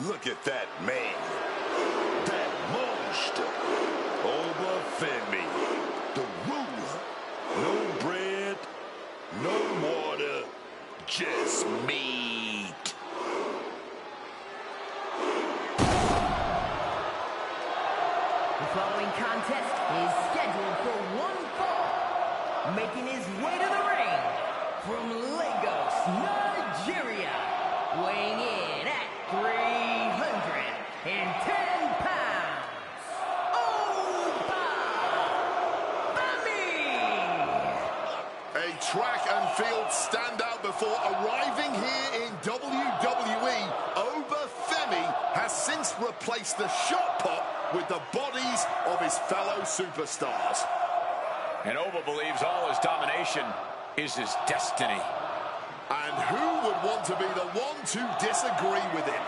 Look at that man. That monster. Obafemi. The ruler. No bread, no water, just meat. The following contest is scheduled for one fall. Making his way to the ring from Lagos, Nigeria. Weighing in at 310 pounds. Obafemi! A track and field standout before arriving here in WWE. Obafemi has since replaced the shot put with the bodies of his fellow superstars. And Oba believes all his domination is his destiny. And who would want to be the one to disagree with him?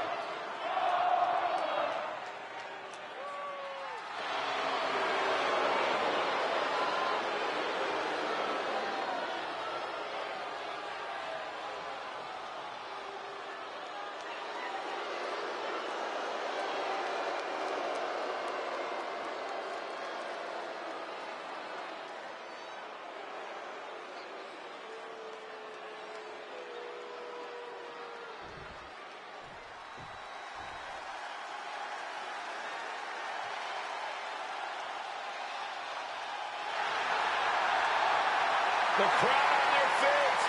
The crowd on their feet.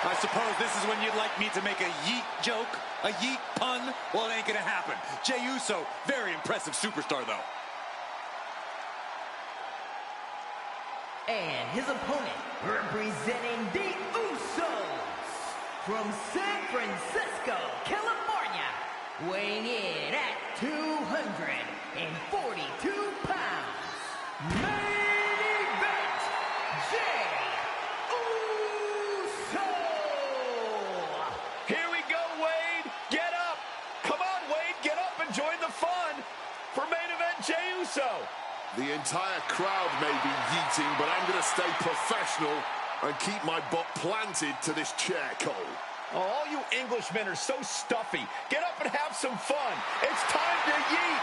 I suppose this is when you'd like me to make a yeet joke, a yeet pun? Well, it ain't gonna happen. Jey Uso, very impressive superstar, though. And his opponent, representing the Usos, from San Francisco, California, weighing in at 242 pounds. Main event, Jey Uso! Here we go, Wade. Get up. Come on, Wade. Get up and join the fun for main event Jey Uso. The entire crowd may be yeeting, but I'm going to stay professional and keep my butt planted to this chair, Cole. Oh, all you Englishmen are so stuffy. Get up and have some fun. It's time to yeet.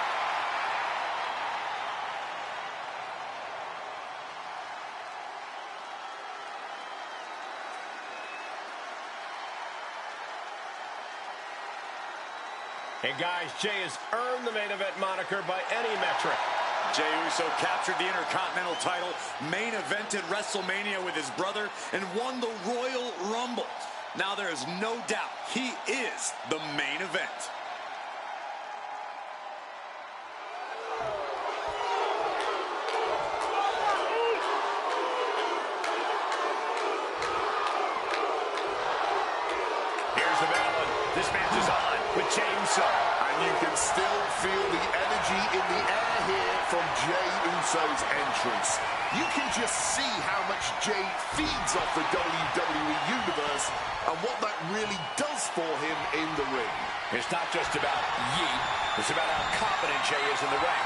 Hey guys, Jey has earned the main event moniker by any metric. Jey Uso captured the Intercontinental title, main evented WrestleMania with his brother, and won the Royal Rumble. Now there is no doubt he is the main event. Here's the ballad. This match is on with Jey Uso. And you can still feel the energy in the air here from Jey Uso's entrance. You can just see how much Jey feeds off the WWE Universe and what that really does for him in the ring. It's not just about yeet. It's about how confident Jey is in the ring,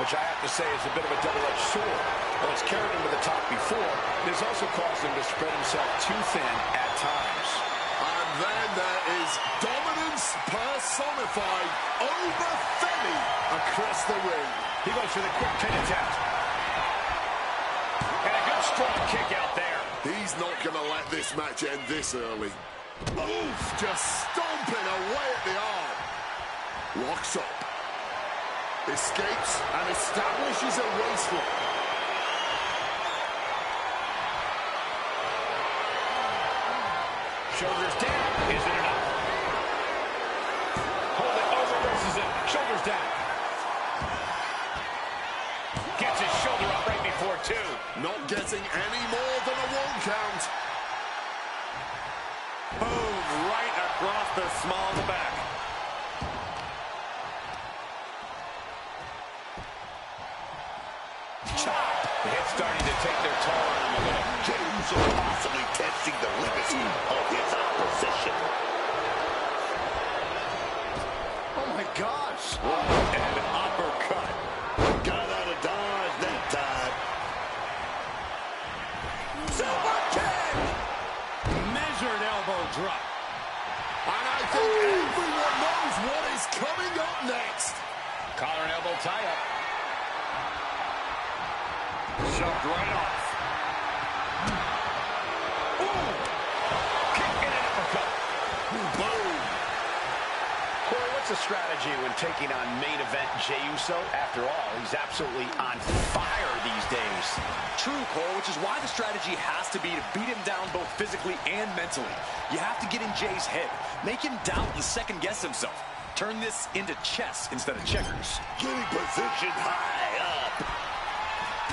which I have to say is a bit of a double-edged sword. While it's carried him to the top before, it has also caused him to spread himself too thin at times. And then there is dominance personified, Obafemi across the ring. He goes for the quick pin attempt. And a good strong kick out there. He's not going to let this match end this early. Oof, just stomping away at the arm. Locks up. Escapes and establishes a waistlock. Shoulders down. Isn't enough. Hold it. Reverses it. Shoulders down. Gets his shoulder up right before two. Not getting any more than a 1 count. Boom, right across the small of the back. Chop. The hit's starting to take their toll on him a little. Jey Uso possibly testing the limits of his opposition. Oh my gosh. What an uppercut. Got out of dodge that time. Super kick! Measured elbow drop. And I think everyone knows what is coming up next. Collar and elbow tie-up. Shoved right off. Ooh! Kick and an uppercut. Boom. Corey, what's the strategy when taking on main event Jey Uso? After all, he's absolutely on fire these days. True, Cole, which is why the strategy has to be to beat him down both physically and mentally. You have to get in Jay's head, make him doubt and second-guess himself. Turn this into chess instead of checkers. Getting positioned high up.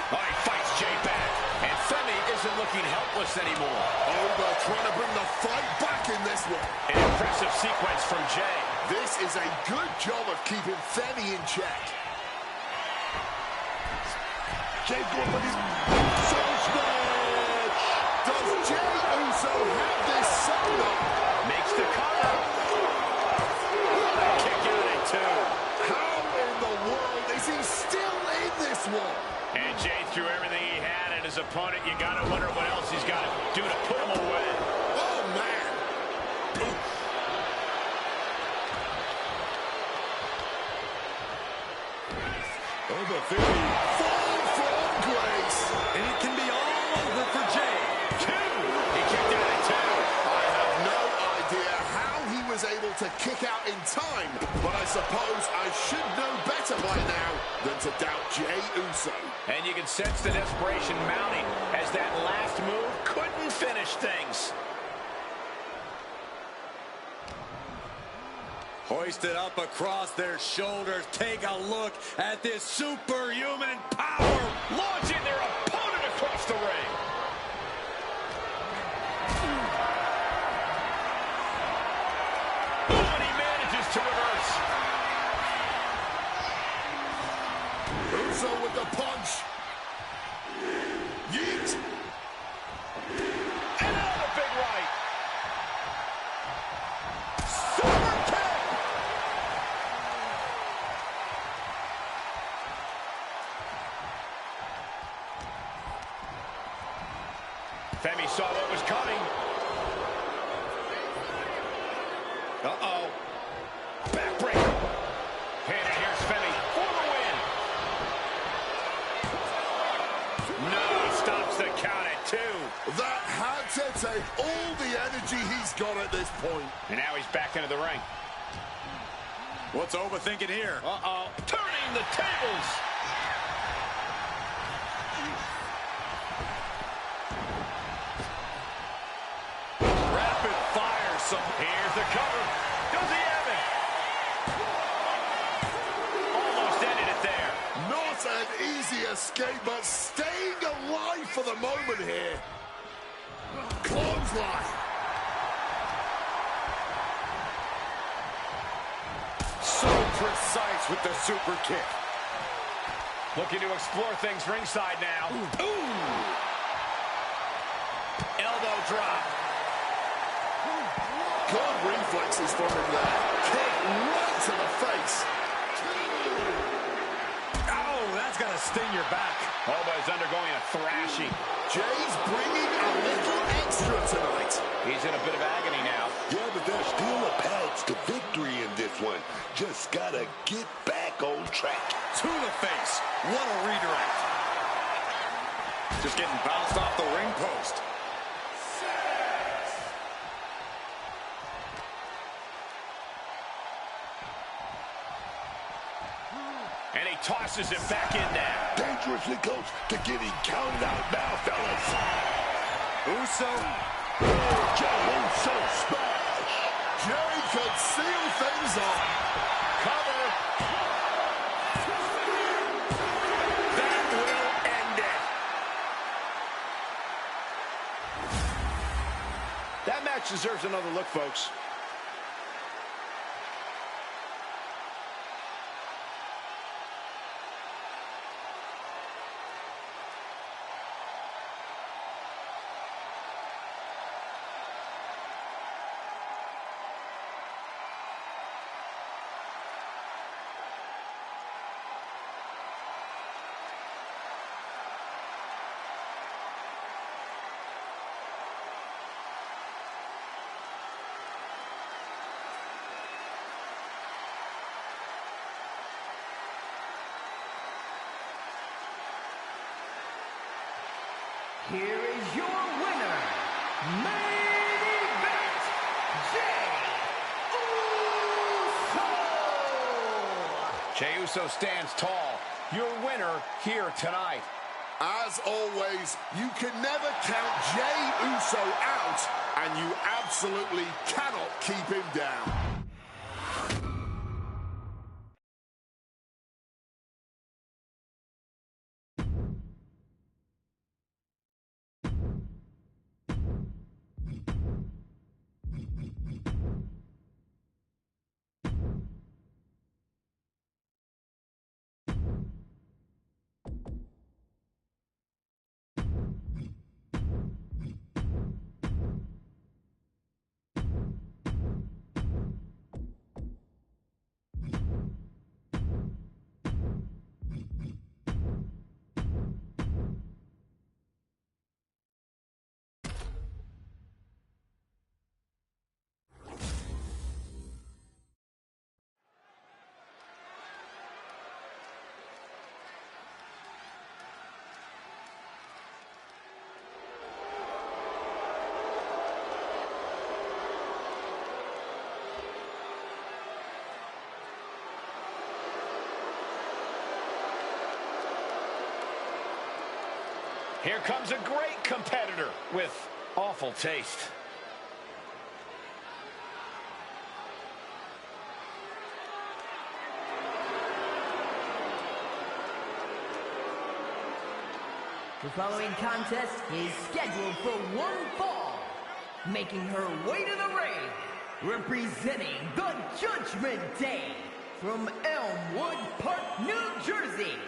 Oh, he fights Jey back. And Femi isn't looking helpless anymore. Over trying to bring the fight back in this one. An impressive sequence from Jey. This is a good job of keeping Femi in check. Jey's going for this soul smash. Does Jey Uso have this sewn up? Makes the cover. Kick out at 2. How in the world is he still in this one? And Jey threw everything he had at his opponent. You got to wonder what else he's got to do to put him away. Oh, man. Over 50. Fall from grace. And it can be all over for Jey. 2. He kicked out at 2. I have no idea how he was able to kick out in time, but I suppose I should know better by now than to doubt Jey Uso. And you can sense the desperation mounting as that last move couldn't finish things. Hoisted up across their shoulders. Take a look at this superhuman power. Launching their opponent across the ring. Oh, and he manages to reverse. Uso with the punch. Yeet. And another big right. Femi saw what was coming. Uh-oh. Backbreaker. And here's Femi for the win. No, he stops the count at 2. That had to take all the energy he's got at this point. And now he's back into the ring. What's overthinking here? Uh-oh. Turning the tables. Rapid fire. Here's the cover. Does he have it? Almost ended it there. Not an easy escape, but staying alive for the moment here. Clothesline. So precise with the super kick. Looking to explore things ringside now. Ooh. Elbow drop. Good reflexes from him there. Kick right to the face. Oh, that's got to sting your back. Oba is undergoing a thrashing. Jey's bringing a little extra tonight. He's in a bit of agony now. Yeah, but there's still a path to victory in this one. Just gotta get back on track. To the face. What a redirect. Just getting bounced off the ring post. And he tosses him back in now. Dangerously close to getting counted out now, fellas. Uso. Jey Uso smash. Jey could seal things off. Cover. That will end it. That match deserves another look, folks. here is your winner, main event, Jey Uso! Jey Uso stands tall, your winner here tonight. As always, you can never count Jey Uso out, and you absolutely cannot keep him down. Here comes a great competitor with awful taste. The following contest is scheduled for one fall. Making her way to the ring, representing the Judgment Day from Elmwood Park, New Jersey,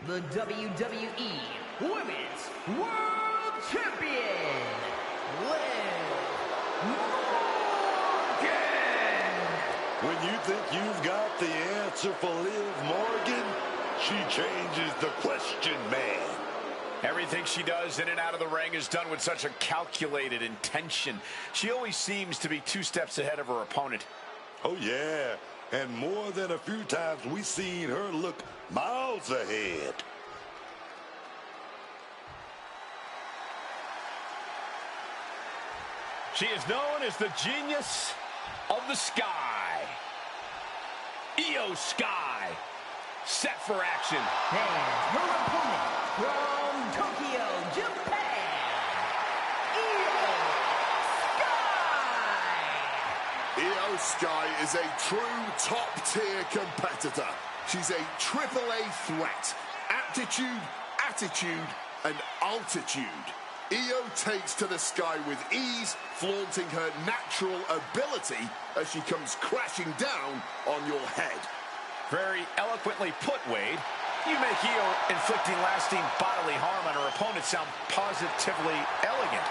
the WWE Women's World Champion, Liv Morgan! When you think you've got the answer for Liv Morgan, she changes the question, man. Everything she does in and out of the ring is done with such a calculated intention. She always seems to be 2 steps ahead of her opponent. Oh, yeah. And more than a few times we've seen her look miles ahead. She is known as the Genius of the Sky. Io Sky, set for action. And her opponent from Tokyo, Japan, Io Sky! Io Sky is a true top-tier competitor. She's a AAA threat. Aptitude, attitude, and altitude. Io takes to the sky with ease, flaunting her natural ability as she comes crashing down on your head. Very eloquently put, Wade. You make Io inflicting lasting bodily harm on her opponent sound positively elegant.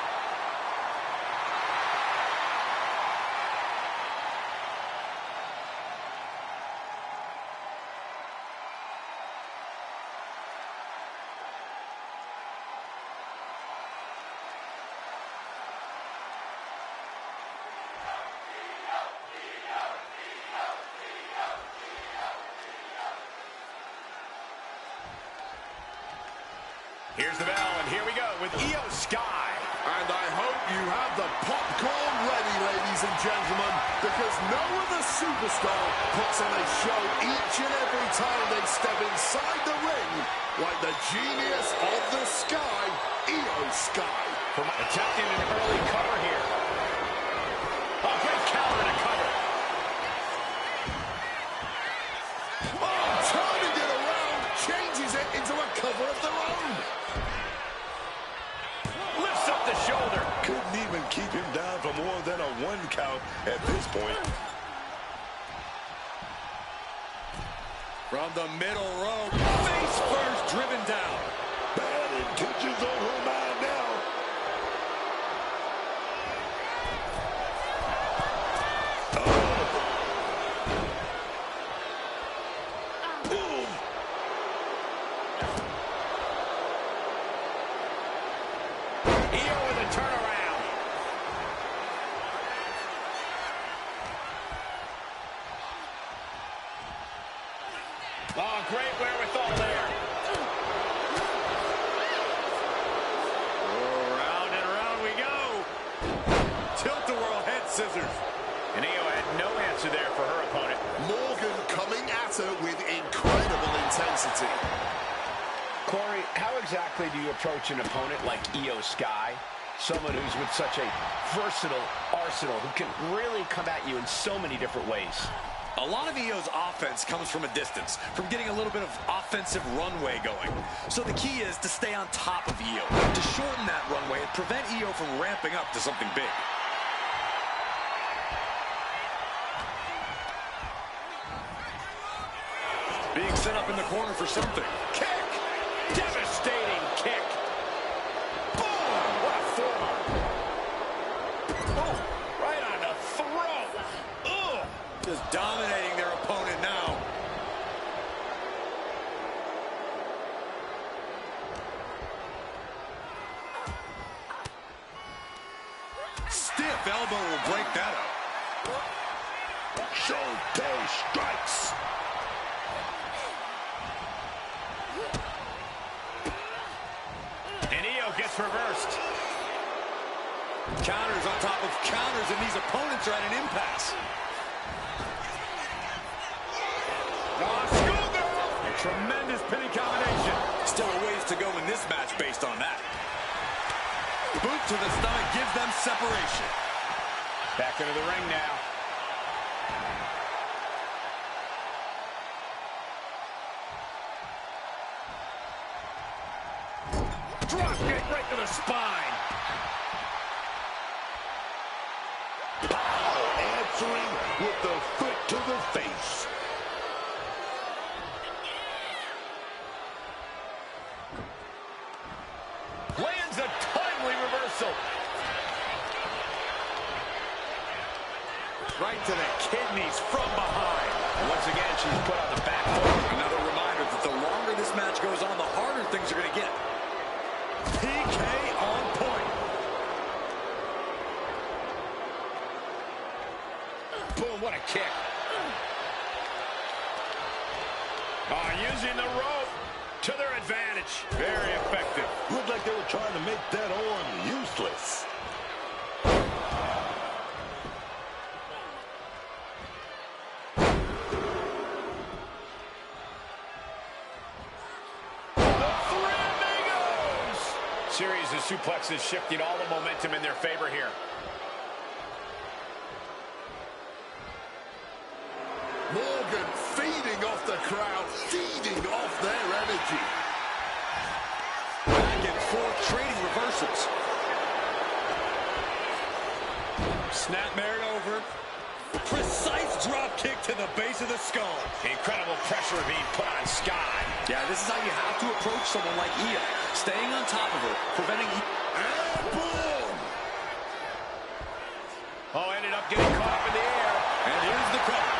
Here's the bell, and here we go with Io Sky. And I hope you have the popcorn ready, ladies and gentlemen, because no other superstar puts on a show each and every time they step inside the ring like the Genius of the Sky, Io Sky. Attempting an early cover here. A great counter to cover. Oh, turning it around, changes it into a cover of their own. Lifts up the shoulder. Couldn't even keep him down for more than a 1 count at this point. From the middle rope, face first, driven down. Bad intentions on her mind now. Oh, great wherewithal there. scissors. And Io had no answer there for her opponent. Morgan coming at her with incredible intensity. Corey, how exactly do you approach an opponent like Io Sky? Someone who's with such a versatile arsenal, who can really come at you in so many different ways. A lot of Io's offense comes from a distance, from getting a little bit of offensive runway going. So the key is to stay on top of Io, to shorten that runway and prevent Io from ramping up to something big. Being set up in the corner for something. Kick! Devastating kick! Boom! What a forearm! Oh, right on the throat! Ugh! Just dominating their opponent now. Stiff elbow will break that up. Showtime strikes. And Io gets reversed. Counters on top of counters, and these opponents are at an impasse. A tremendous pinning combination. Still a ways to go in this match based on that. Boot to the stomach gives them separation. Back into the ring now. Drop kick right to the spine. Pow, answering with the foot to the face. Lands a timely reversal. Right to the kidneys from behind. And once again, she's put on the back foot. Another reminder that the longer this match goes on, the harder things are going to get. PK on point. Boom, what a kick. Using the rope to their advantage. Very effective. Looked like they were trying to make that arm useless. Series of suplexes shifting all the momentum in their favor here. Morgan feeding off the crowd, feeding off their energy. Back and forth, trading reversals. Snapmare over. Precise drop kick to the base of the skull. Incredible pressure being put on Sky. Yeah, this is how you have to approach someone like Io. Staying on top of her, preventing... And boom! Oh, ended up getting caught up in the air. And here's the cover.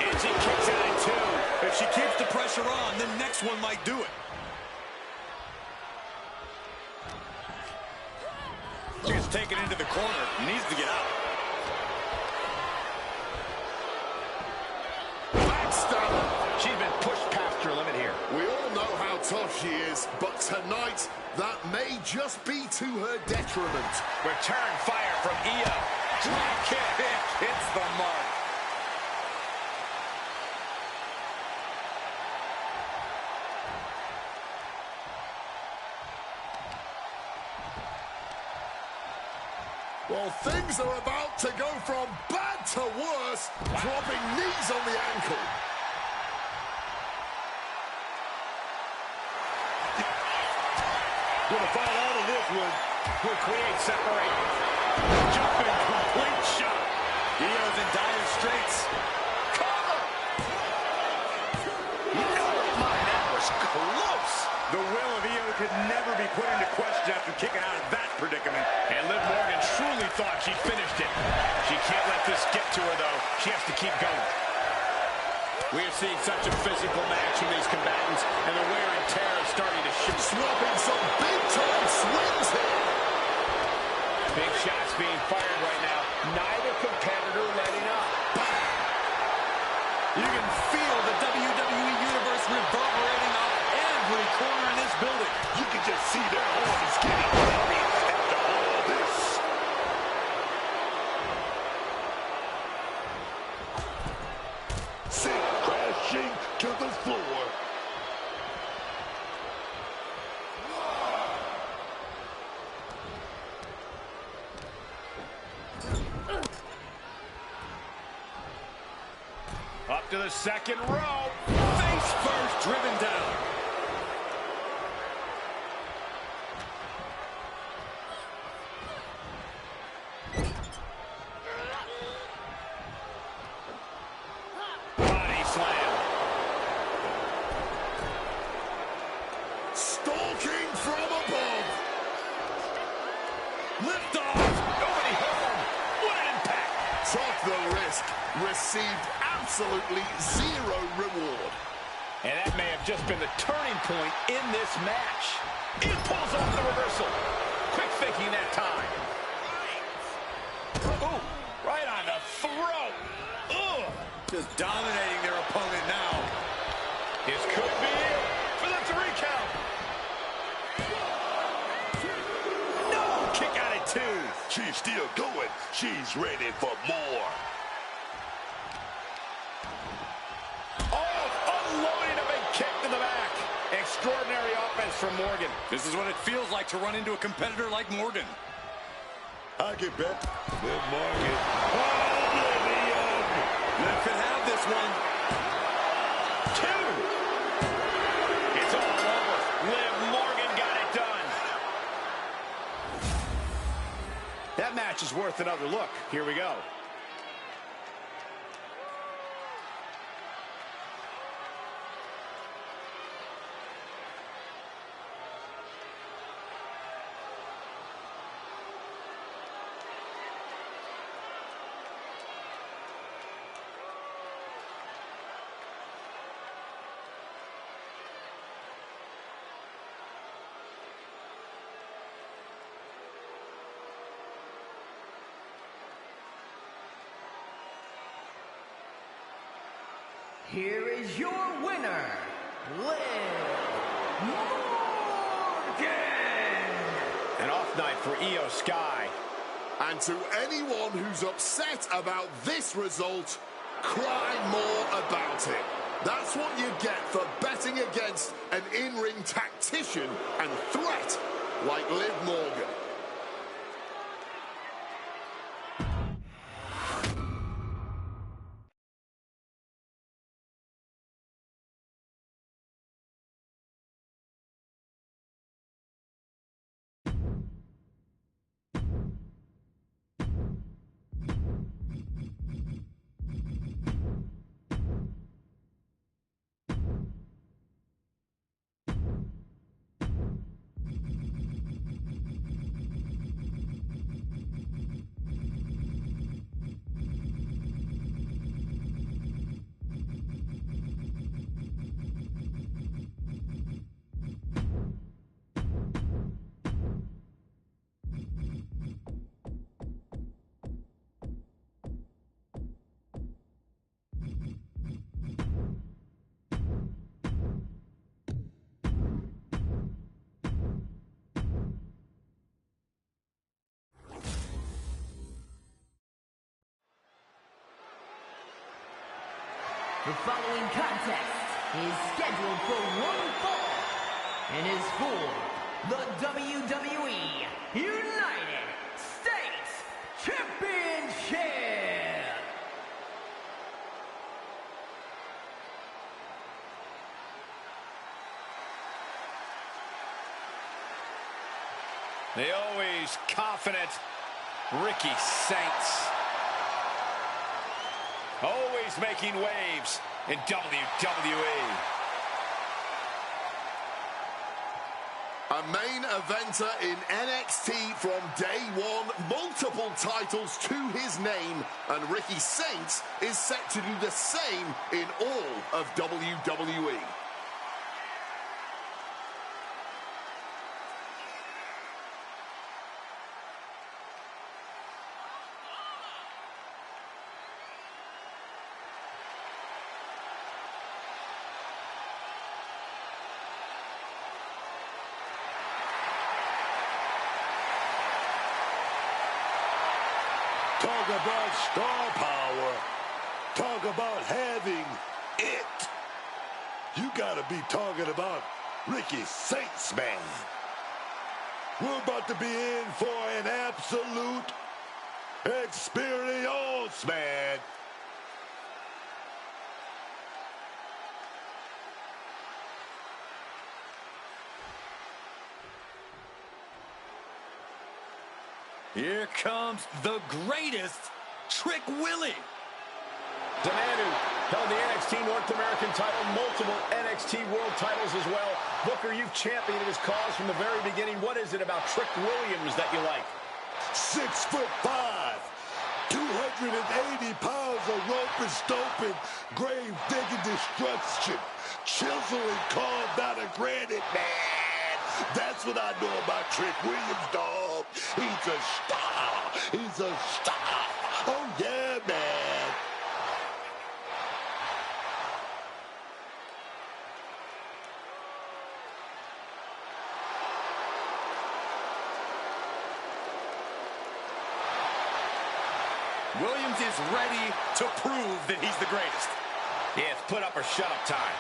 And she kicks out at two. If she keeps the pressure on, the next one might do it. She gets taken into the corner. Needs to get out. Backstabber. She's been pushed past her limit here. We all know how tough she is, but tonight, that may just be to her detriment. Return fire from Io. Drop kick. Hits the mark. Well, things are about to go from bad to worse, dropping knees on the ankle. Gonna fall out of this one. Will create separation. Jumping complete shot. Io's in dire straits. Cover! Oh my, that was close. The will of Io could never be put into question after kicking out of that predicament. And Liv Morgan truly thought she finished it. She can't let this get to her, though. She has to keep going. We have seen such a physical match from these combatants, and the wear and tear is starting to show. Swapping some big-time swings here. Big shots being fired right now. Neither competitor letting up. You can feel the WWE Universe reverberating off every corner in this building. You can just see their arms getting heavy after all this. up to the second row. Face first, driven down. Body slam. Stalking from above. Lift off. Nobody home. What an impact. Took the risk. Received absolutely zero reward. And that may have just been the turning point in this match. It pulls off the reversal. Quick thinking that time. Ooh, right on the throat. Ugh. Just dominating their opponent now. This could be it for the 3 count. No, kick out at 2. She's still going. She's ready for more. Oh, unloading a big kick to the back. Extraordinary offense from Morgan. This is what it feels like to run into a competitor like Morgan. I can bet Liv Morgan. Oblivion. Liv could have this one. 2. It's all over. Liv Morgan got it done. That match is worth another look. Here we go. Here is your winner, Liv Morgan. An off night for Io Sky. And to anyone who's upset about this result, cry more about it. That's what you get for betting against an in-ring tactician and threat like Liv Morgan. The following contest is scheduled for one fall and is for the WWE United States Championship. The always confident Ricky Saints. Always making waves in WWE. A main eventer in NXT from day one, multiple titles to his name, and Ricky Saints is set to do the same in all of WWE. Talk about star power. Talk about having it. You gotta be talking about Ricky Saints, man. We're about to be in for an absolute experience, man. Here comes the greatest, Trick Willie. The man who held the NXT North American title, multiple NXT World titles as well. Booker, you've championed his cause from the very beginning. What is it about Trick Williams that you like? 6'5", 280 pounds of rope and stomping, grave digging destruction, chiseling carved out of granite, man. That's what I know about Trick Williams, dog. He's a star. He's a star. Oh, yeah, man. Williams is ready to prove that he's the greatest. Yeah, it's put up or shut up time.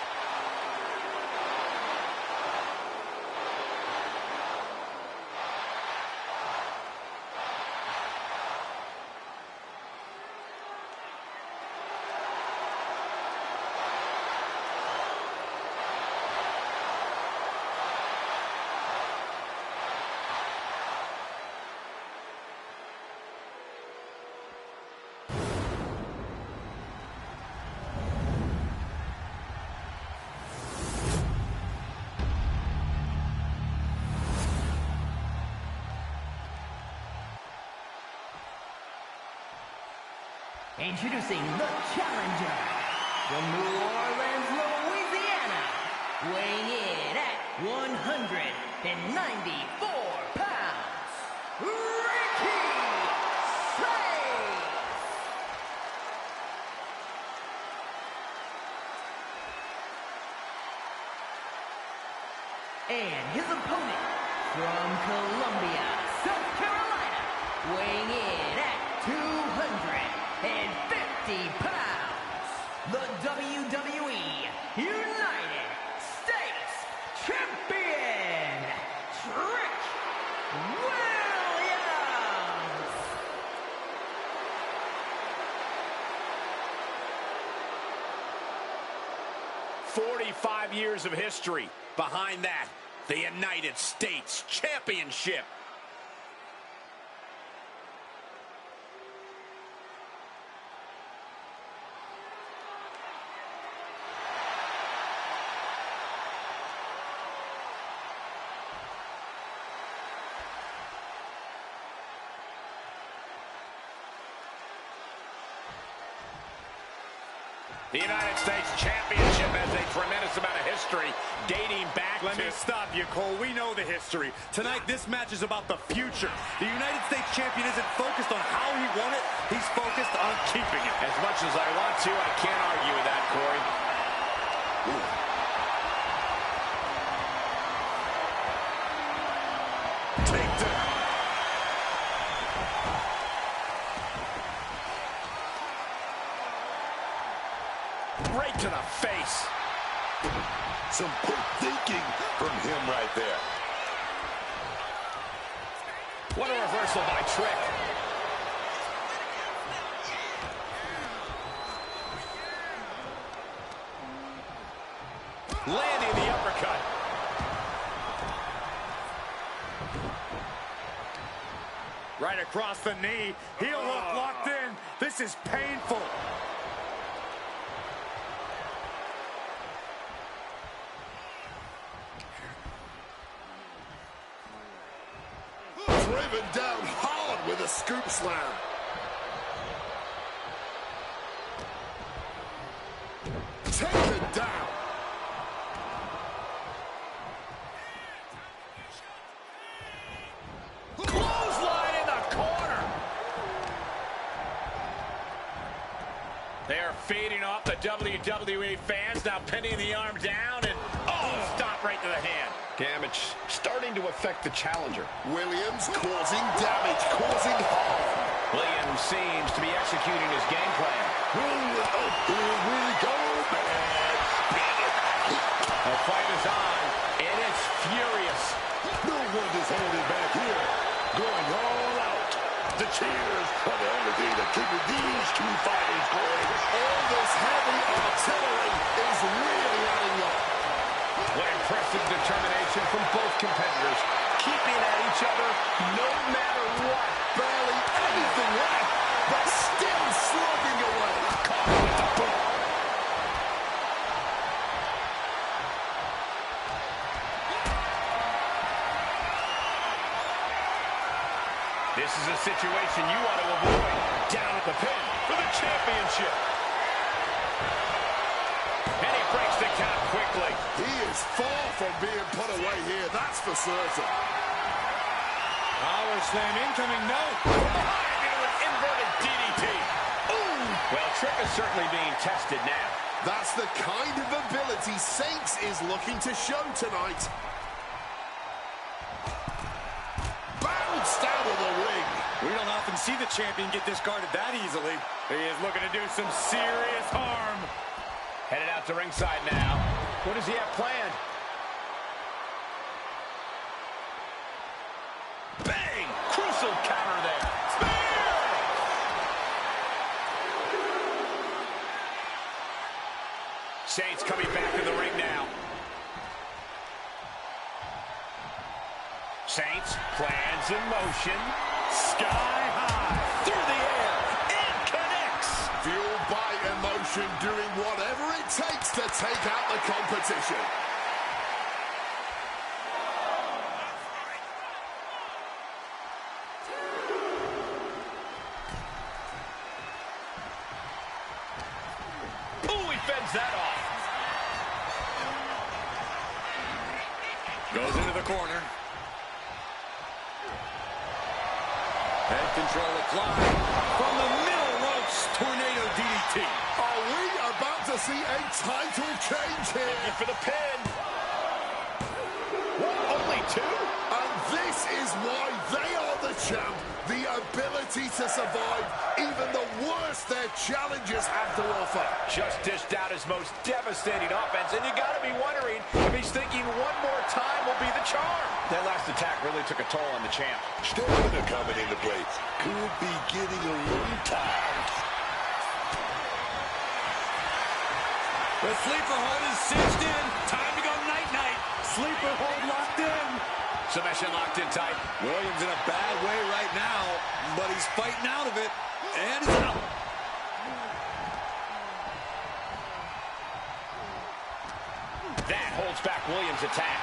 Introducing the challenger from New Orleans, Louisiana, weighing in at 194 pounds, Ricky Sayce. And his opponent from Columbia, South Carolina, weighing in at 250 pounds, the WWE United States Champion, Trick Williams. "45 years of history. Behind that, the United States Championship. The United States Championship has a tremendous amount of history dating back Let me stop you, Cole. We know the history. Tonight, this match is about the future. The United States Champion isn't focused on how he won it. He's focused on keeping it. As much as I want to, I can't argue with that, Corey. Right to the face. Some quick thinking from him right there. What a reversal by Trick. Landing the uppercut. Right across the knee. Heel hook locked in. This is painful. Driven down hard with a scoop slam. Taken down. Clothesline in the corner. They're feeding off the WWE fans, now pinning the arm down, and stop right to the hand. Damage starting to affect the challenger. Williams causing damage, causing harm. Williams seems to be executing his game plan. Here we go, man. The fight is on, and it's furious. No one is holding back here. Going all out. The cheers are the only thing that keeping these two fighters going. All this heavy artillery is really adding up. What impressive determination from both competitors, keeping at each other no matter what. This is a situation you want to avoid. Down at the pin for the championship. And he breaks the count quickly. He is far from being put away here, that's for certain. Power slam incoming, no. Into an inverted DDT. Ooh. Well, Trick is certainly being tested now. That's the kind of ability Saints is looking to show tonight. Bounced out of the ring. We don't often see the champion get discarded that easily. He is looking to do some serious harm. Headed out to ringside now. What does he have planned? Bang! Crucial counter there. Spear! Saints coming back in the ring now. Saints, plans in motion. Sky high. Through the air. And connects. Fueled by emotion, doing whatever it takes to take out the competition. Ooh, he fends that off. Goes into the corner. Head control applied. From the middle ropes, tornado DDT. Are we about to see a title change here? Looking for the pin. What, only two? And this is why they are the champ. The ability to survive even the worst their challengers have to offer. Just dished out his most devastating offense, and you got to be wondering if he's thinking one more time will be the charm. That last attack really took a toll on the champ. Stamina coming into play. Could be getting a little tired. The sleeper hold is cinched in. Time to go night-night. Sleeper hold locked in. Submission locked in tight. Williams in a bad way right now, but he's fighting out of it. And he's out. That holds back Williams' attack.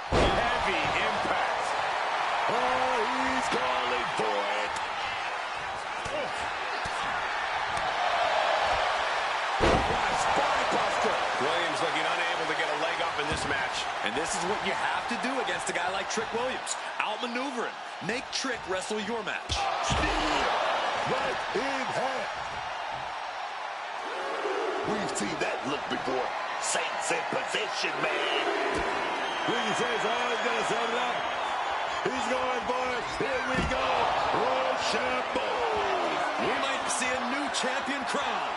Heavy impact. Oh, he's calling for it. What a spine buster. Williams looking unable to get a leg up in this match. And this is what you have to do against a guy like Trick Williams. Outmaneuver him. Make Trick wrestle your match. Spear right in half. We've seen that look before. Saints in position, man. Ricky says, oh, he's going to set it up. He's going for it. Here we go. Rochambeau. We might see a new champion crowned.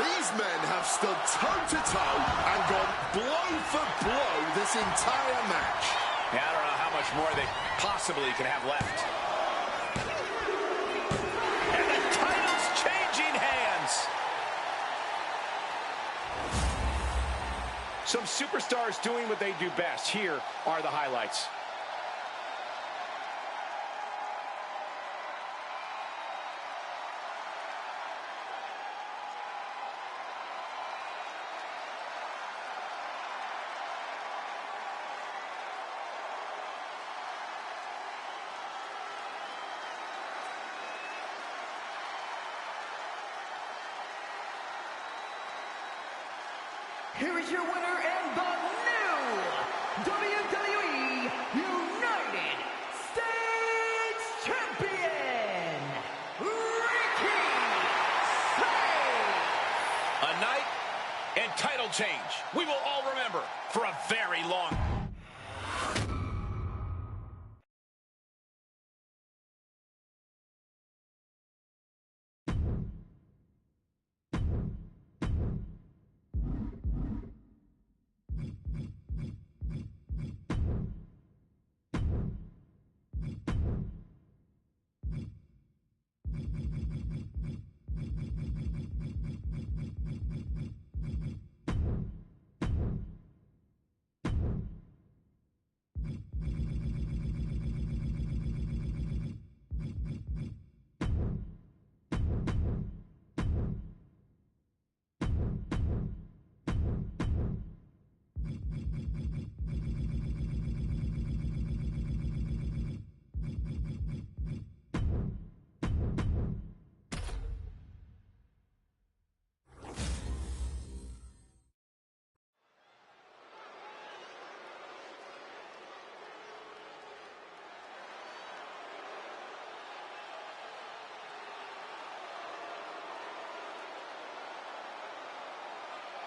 These men have stood toe-to-toe and gone blow for blow this entire match. Yeah, I don't know how much more they possibly can have left. And the title's changing hands. Some superstars doing what they do best. Here are the highlights. Here is your winner and the new WWE United States Champion, Ricky Saints. A night and title change we will all remember for a very long time.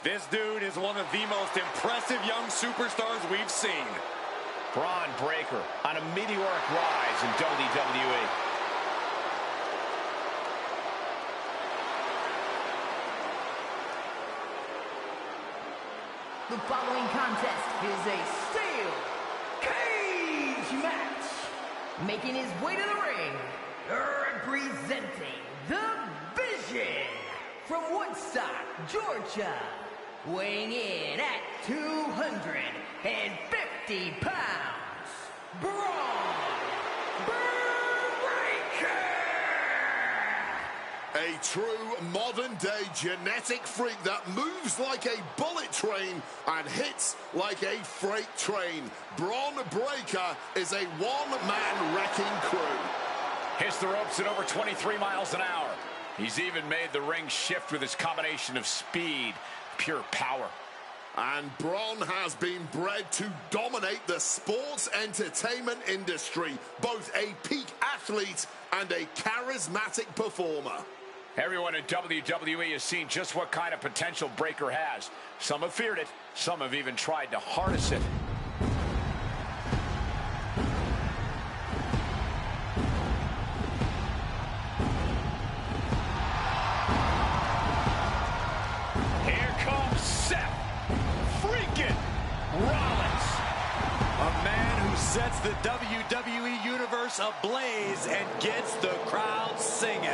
This dude is one of the most impressive young superstars we've seen. Bron Breakker on a meteoric rise in WWE. The following contest is a steel cage match. Making his way to the ring, representing the Vision from Woodstock, Georgia. Weighing in at 250 pounds, Bron Breakker! A true modern-day genetic freak that moves like a bullet train and hits like a freight train. Bron Breakker is a one-man wrecking crew. Hits the ropes at over 23 miles an hour. He's even made the ring shift with his combination of speed, pure power. And Bron has been bred to dominate the sports entertainment industry, both a peak athlete and a charismatic performer. Everyone in WWE has seen just what kind of potential Breakker has. Some have feared it, some have even tried to harness it. Sets the WWE Universe ablaze and gets the crowd singing.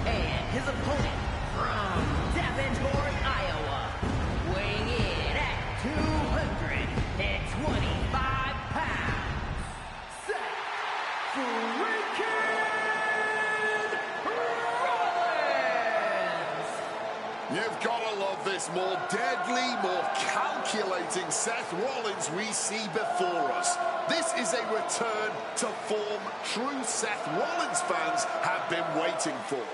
And his opponent from Davenport, Iowa, weighing in at 225 pounds. You've got to love this more deadly, more calculating Seth Rollins we see before us. This is a return to form true Seth Rollins fans have been waiting for.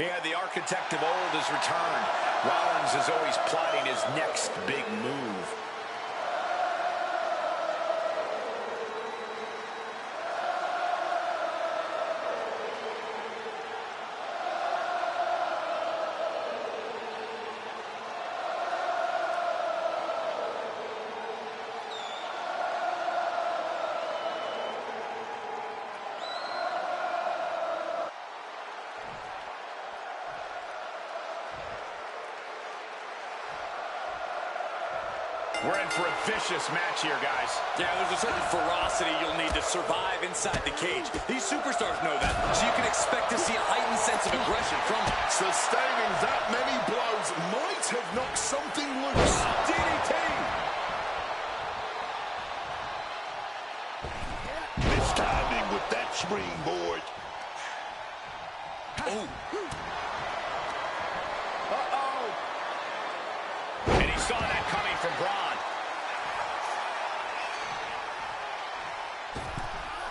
Yeah, the architect of old has returned. Rollins is always plotting his next big move. We're in for a vicious match here, guys. Yeah, there's a certain ferocity you'll need to survive inside the cage. These superstars know that, so you can expect to see a heightened sense of aggression from them. Sustaining that many blows might have knocked something loose. DDT! Mistiming with that springboard. Oh. And he saw that coming from Bron.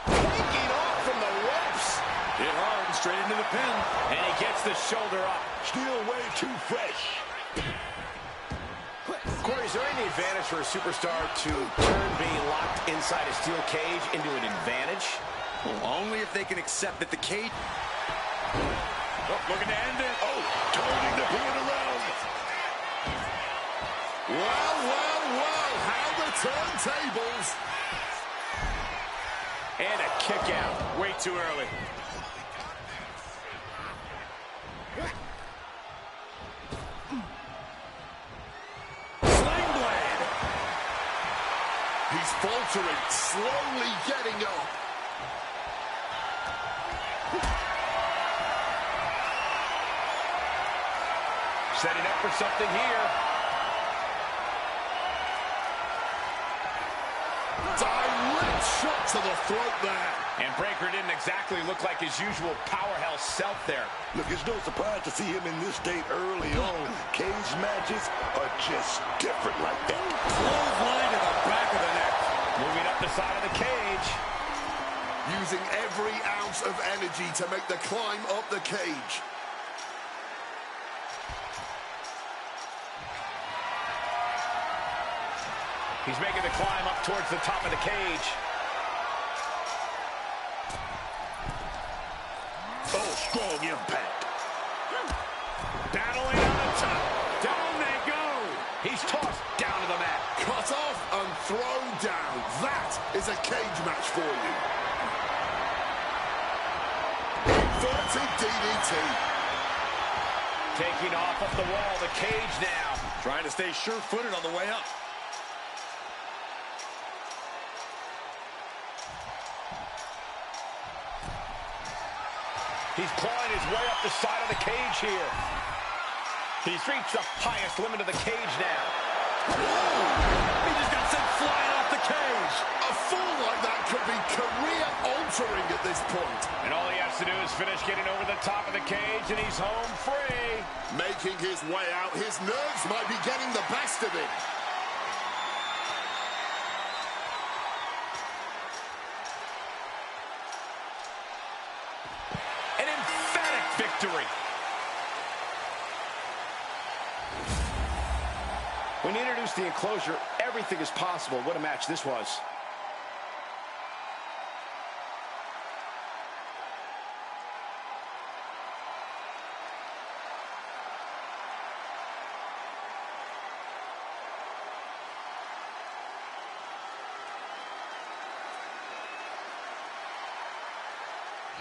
Taking off from the ropes. Hit hard and straight into the pin. And he gets the shoulder up. Still way too fresh. Corey, is there any advantage for a superstar to turn being locked inside a steel cage into an advantage? Well, only if they can accept that the cage... Oh, looking to end it. Oh, turning the pin around. Well, how the turntables. And a kick out. Way too early. Sling blade. He's faltering, slowly getting up. Setting up for something here. Direct shot to the throat there. And Breakker didn't exactly look like his usual powerhouse self there. Look, it's no surprise to see him in this state early on. Cage matches are just different like that. Clothesline to the back of the neck. Moving up the side of the cage. Using every ounce of energy to make the climb up the cage. He's making the climb up towards the top of the cage. Oh, strong impact. Battling on the top. Down they go. He's tossed down to the mat. Cut off and thrown down. That is a cage match for you. Inverted DDT. Taking off the wall, the cage now. Trying to stay sure-footed on the way up. He's clawing his way up the side of the cage here. He's reached the highest limit of the cage now. He just got sent flying off the cage. A fall like that could be career-altering at this point. And all he has to do is finish getting over the top of the cage, and he's home free. Making his way out, his nerves might be getting the best of him. An emphatic victory. When he introduced the enclosure, everything is possible. What a match this was.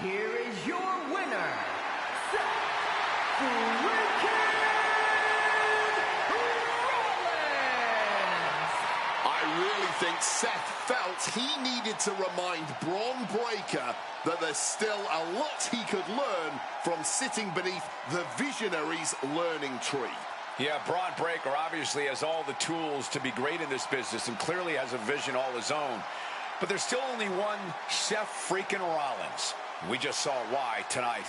Here is your winner, Seth Freakin' Rollins! I really think Seth felt he needed to remind Bron Breakker that there's still a lot he could learn from sitting beneath the Visionary's learning tree. Yeah, Bron Breakker obviously has all the tools to be great in this business and clearly has a vision all his own. But there's still only one Seth freaking Rollins. We just saw why tonight.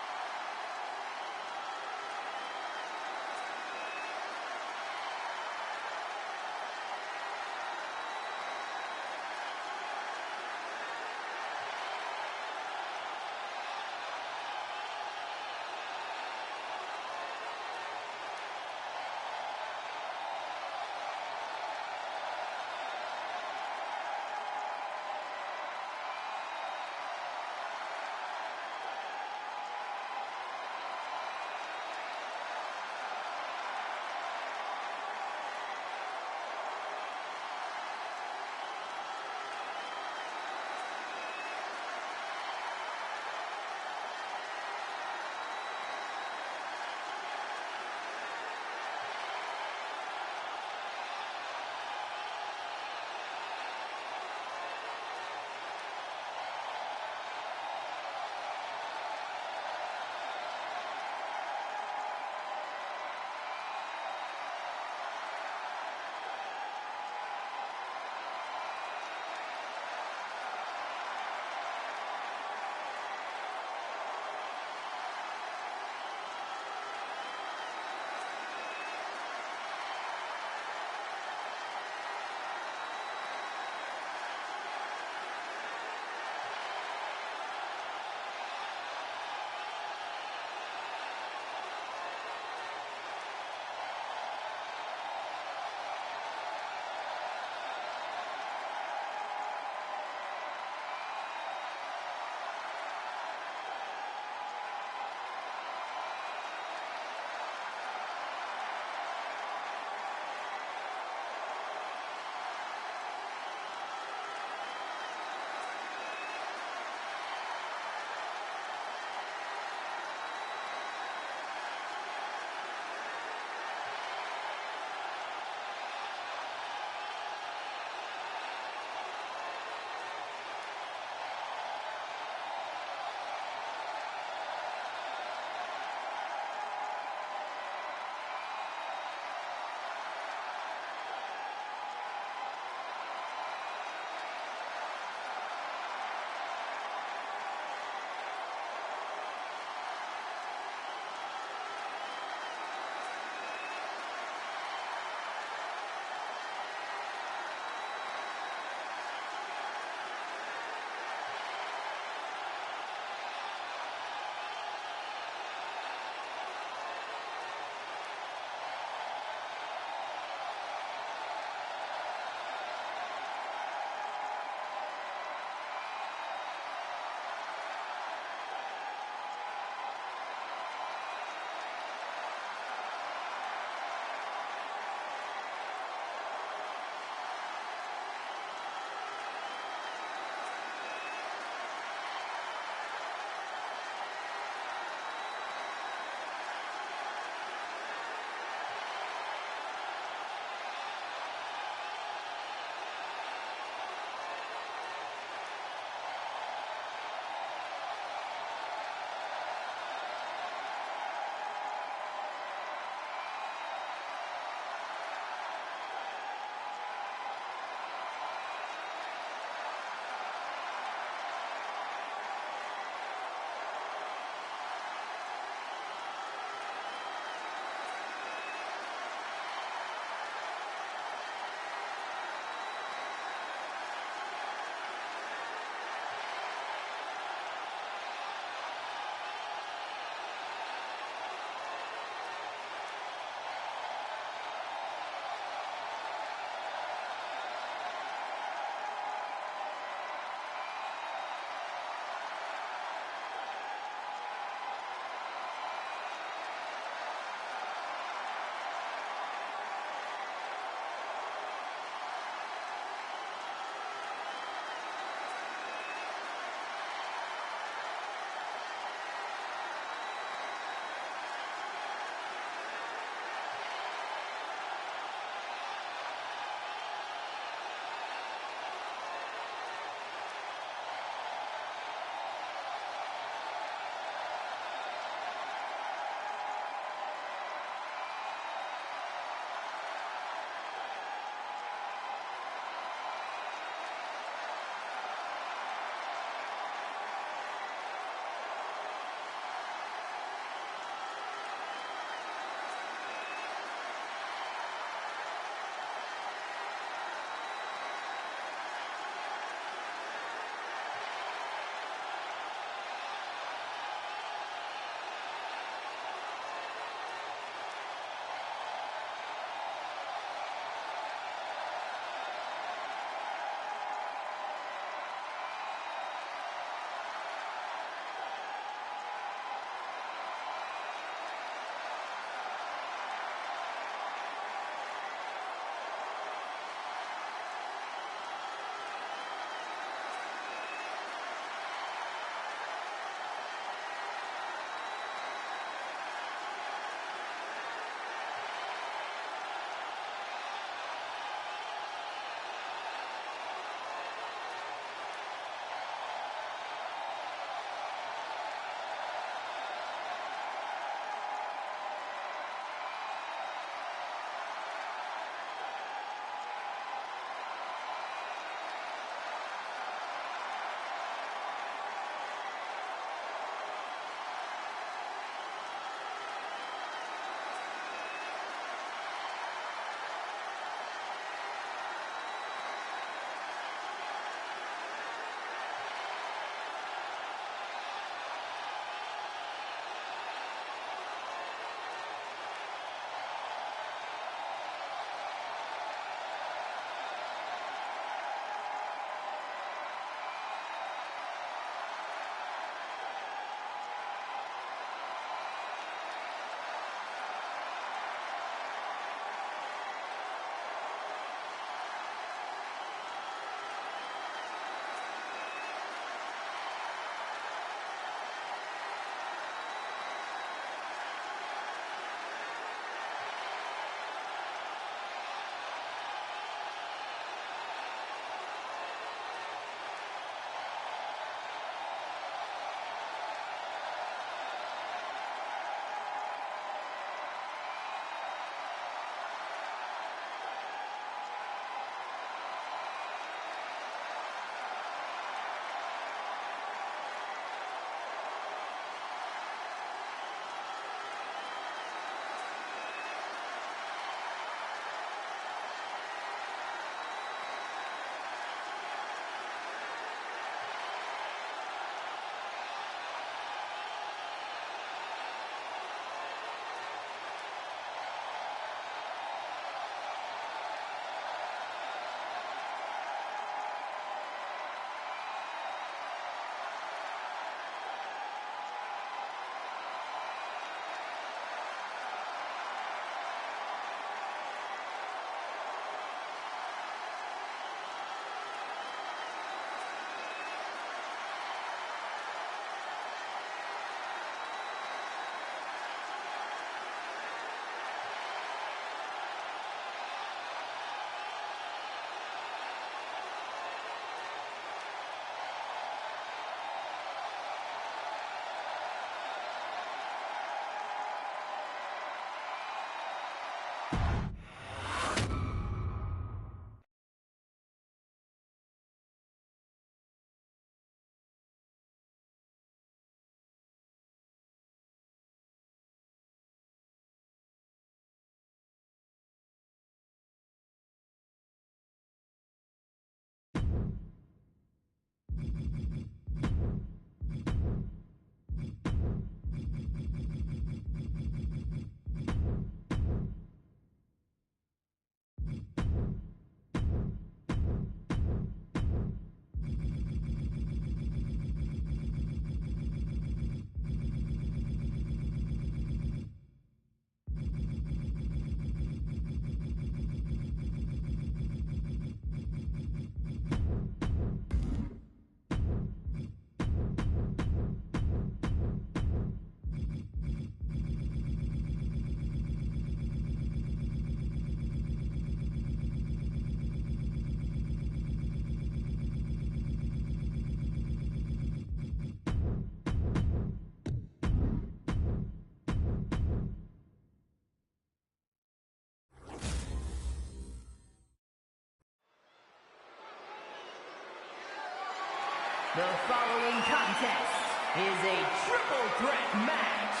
The following contest is a triple threat match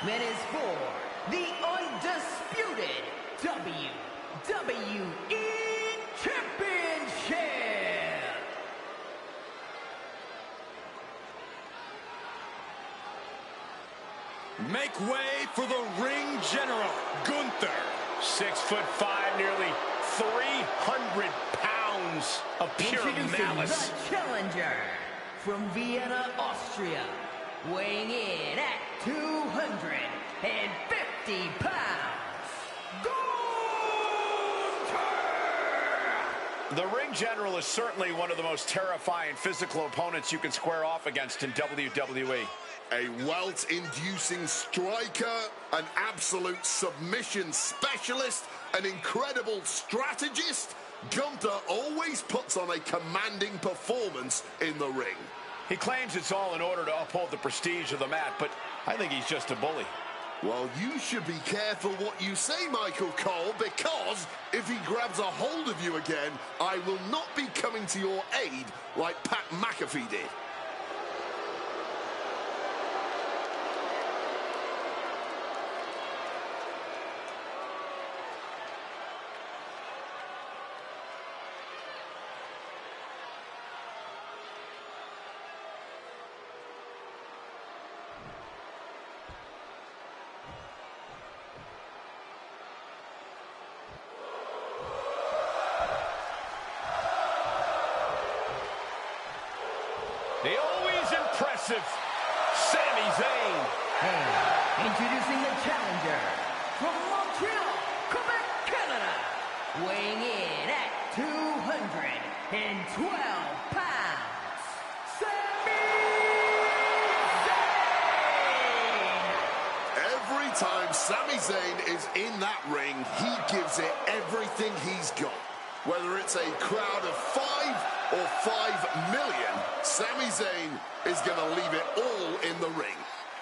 that is for the undisputed WWE Championship. Make way for the ring general, Gunther. 6'5", nearly 300 pounds of pure Introducing malice. the challenger from Vienna, Austria, weighing in at 250 pounds, Gunther! The ring general is certainly one of the most terrifying physical opponents you can square off against in WWE. A welt-inducing striker, an absolute submission specialist, an incredible strategist, Gunther always puts on a commanding performance in the ring. He claims it's all in order to uphold the prestige of the mat, but I think he's just a bully. Well, you should be careful what you say, Michael Cole, because if he grabs a hold of you again, I will not be coming to your aid like Pat McAfee did. The always impressive Sami Zayn. And introducing the challenger from Montreal, Quebec, Canada, weighing in at 212 pounds, Sami Zayn! Every time Sami Zayn is in that ring, he gives it everything he's got. Whether it's a crowd of 5 or 5 million, Sami Zayn is going to leave it all in the ring.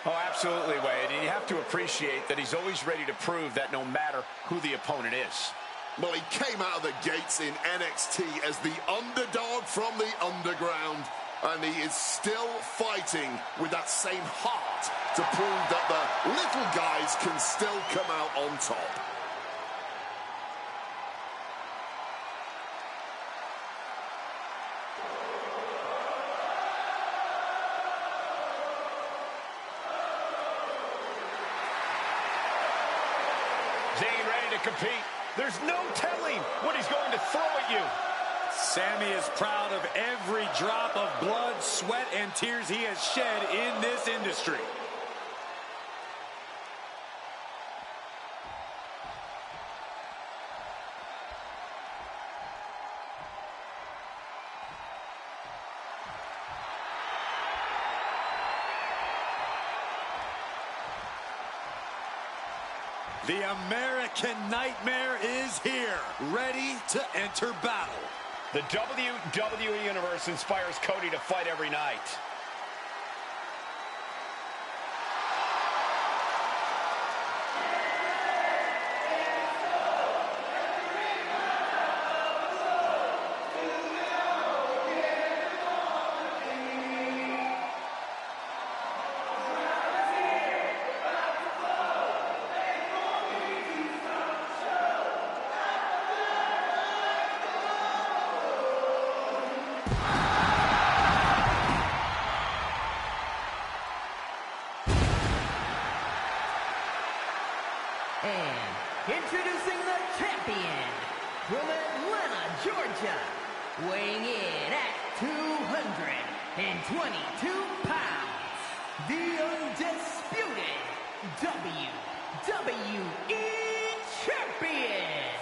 Oh, absolutely, Wade. And you have to appreciate that he's always ready to prove that no matter who the opponent is. Well, he came out of the gates in NXT as the underdog from the underground, and he is still fighting with that same heart to prove that the little guys can still come out on top. Zayn ready to compete. There's no telling what he's going to throw at you. Sami is proud of every drop of blood, sweat, and tears he has shed in this industry. The American Nightmare is here, ready to enter battle. The WWE Universe inspires Cody to fight every night. And introducing the champion from Atlanta, Georgia, weighing in at 222 pounds, the undisputed WWE Champion,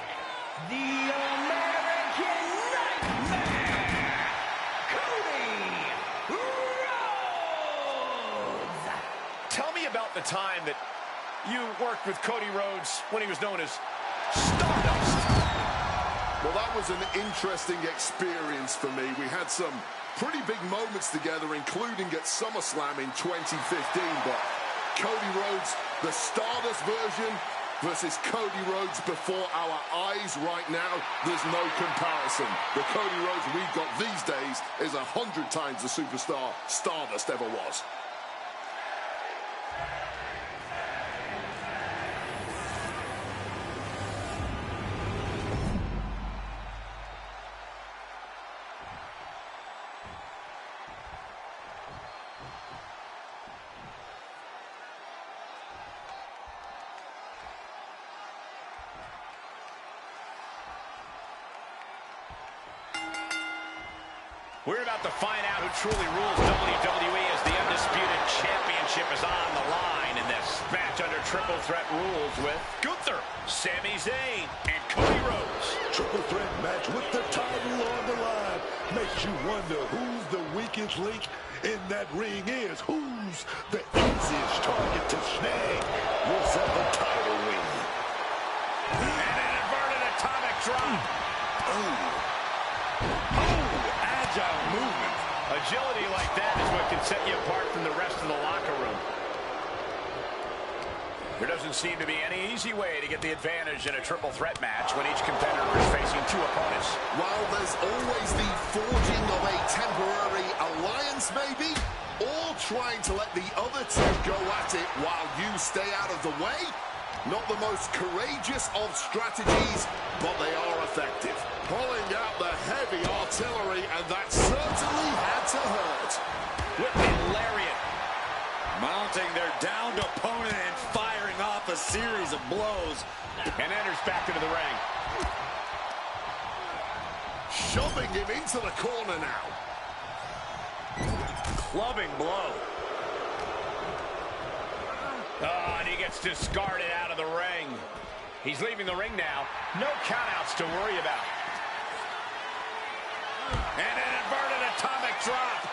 the American Nightmare, Cody Rhodes! Tell me about the time that you worked with Cody Rhodes when he was known as Stardust. Well, that was an interesting experience for me. We had some pretty big moments together, including at SummerSlam in 2015. But Cody Rhodes, the Stardust version, versus Cody Rhodes before our eyes right now, there's no comparison. The Cody Rhodes we've got these days is 100 times the superstar Stardust ever was. We're about to find out who truly rules WWE as the Undisputed Championship is on the line in this match under Triple Threat rules with Gunther, Sami Zayn, and Cody Rhodes. Triple threat match with the title on the line. Makes you wonder who's the weakest link in that ring is. Who's the easiest target to snag? Yourself a title win. And an inverted atomic drop. Agile movement. Agility like that is what can set you apart from the rest of the locker room. There doesn't seem to be any easy way to get the advantage in a triple threat match when each competitor is facing two opponents. While there's always the forging of a temporary alliance, maybe, or trying to let the other team go at it while you stay out of the way. Not the most courageous of strategies, but they are effective. Pulling out the heavy artillery, and that certainly had to hurt. Whipping lariat. Mounting their downed opponent and firing off a series of blows. And enters back into the ring. Shoving him into the corner now. Clubbing blow. Oh, and he gets discarded out of the ring. He's leaving the ring now. No countouts to worry about. And an inverted atomic drop.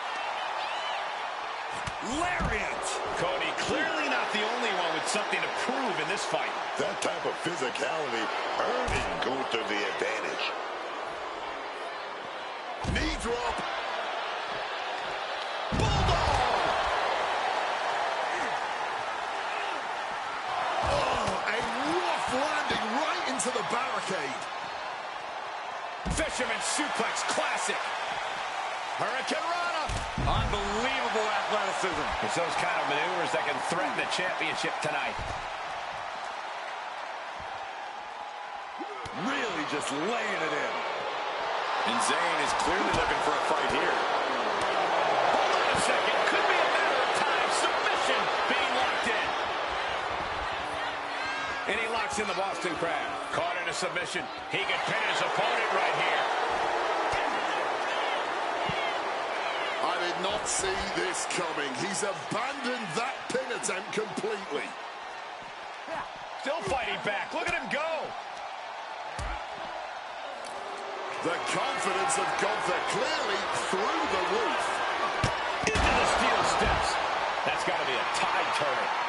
Lariat. Cody clearly not the only one with something to prove in this fight. That type of physicality earning Gunther the advantage. Knee drop. Landing right into the barricade. Fisherman suplex classic. Hurricane Rana. Unbelievable athleticism. It's those kind of maneuvers that can threaten the championship tonight. Really just laying it in. And Zayn is clearly looking for a fight here. Hold on a second. Could be a matter of time. Submission being locked in. And he locks in the Boston Crab. Caught in a submission. He can pin his opponent right here. I did not see this coming. He's abandoned that pin attempt completely. Still fighting back. Look at him go. The confidence of Gunther clearly through the roof. Into the steel steps. That's got to be a tide turner.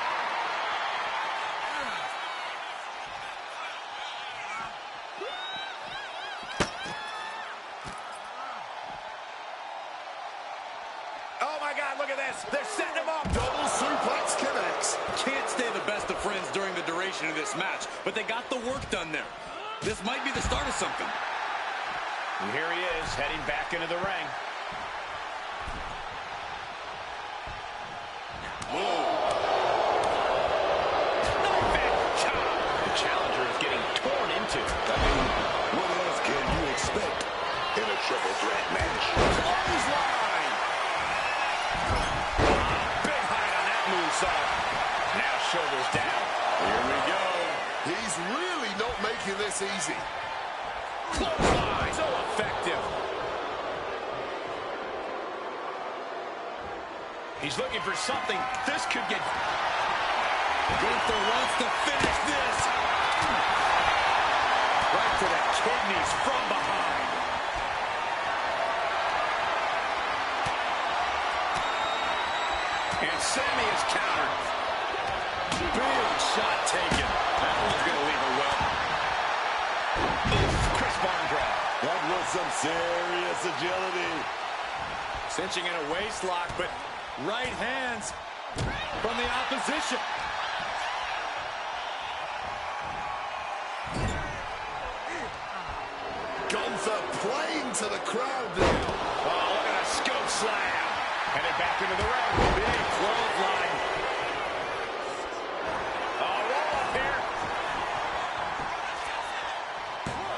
Look at this. They're setting him up. Double suplex connects. Can't stay the best of friends during the duration of this match, but they got the work done there. This might be the start of something. And here he is, heading back into the ring. The challenger is getting torn into. I mean, what else can you expect in a triple threat match? Clothesline. Big height on that moonsault. Now shoulders down. Here we go. He's really not making this easy. Clothesline. So effective. He's looking for something. This could get... Gunther wants to finish this. Right to the kidneys from behind. And Sami is countered. Big shot taken. That one's going to leave a well. Chris Barndrop. That was some serious agility. Cinching in a waist lock, but right hands from the opposition. Gunther playing to the crowd now. Oh, look at a scoop slam. And then back into the ring. Big clothesline. Oh, roll up here.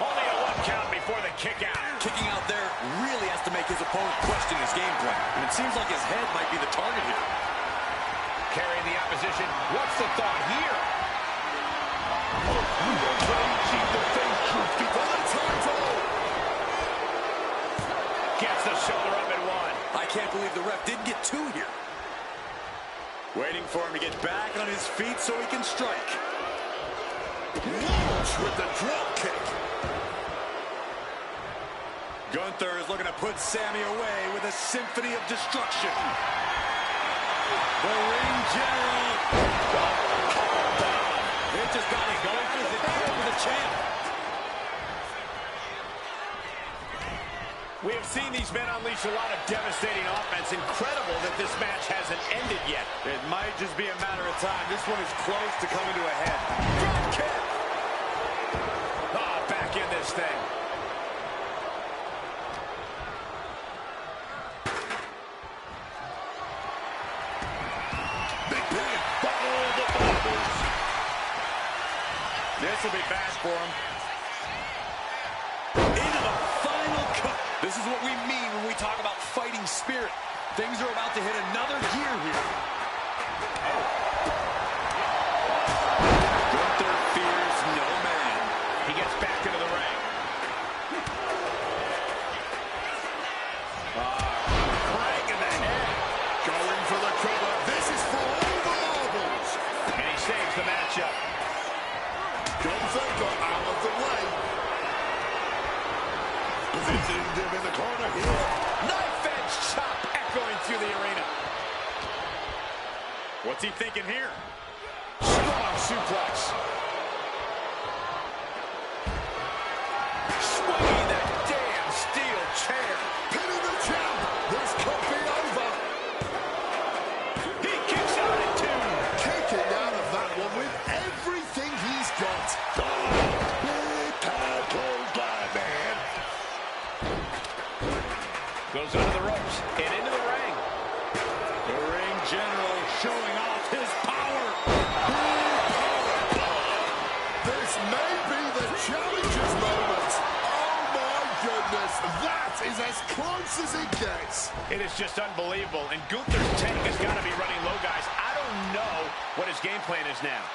Only a 1 count before the kick out. Kicking out there really has to make his opponent question his game plan. And it seems like his head might be the target here. Carrying the opposition. What's the thought here? Gets the shoulder up and 1. I can't believe the ref didn't get 2 here. Waiting for him to get back on his feet so he can strike. Launch with the drop kick. Gunther is looking to put Sammy away with a symphony of destruction. The ring general. It just got it going for the champ. We have seen these men unleash a lot of devastating offense. Incredible that this match hasn't ended yet. It might just be a matter of time. This one is close to coming to a head. Drop kick. Oh, back in this thing. Big pin. Follow the bubbles. This will be bad for him. Into the final cut. This is what we mean when we talk about fighting spirit. Things are about to hit another gear here. Gunther fears no man. He gets back into the ring. Cranking the head. Going for the cover. This is for all the marbles. And he saves the matchup. Gunther got out of the way. Positioned him in the corner here. Knife edge chop echoing through the arena. What's he thinking here? Strong suplex. Swinging that damn steel chair. Pinning the champ. This could be over. He kicks out at 2. Kicking out of that one with everything he's got. Big time clothesline, man. Goes under the ropes and into the ring. The ring general showing off his power. This may be the challenger's moment. Oh my goodness, that is as close as it gets. It is just unbelievable. And Gunther's tank has got to be running low, guys. I don't know what his game plan is now.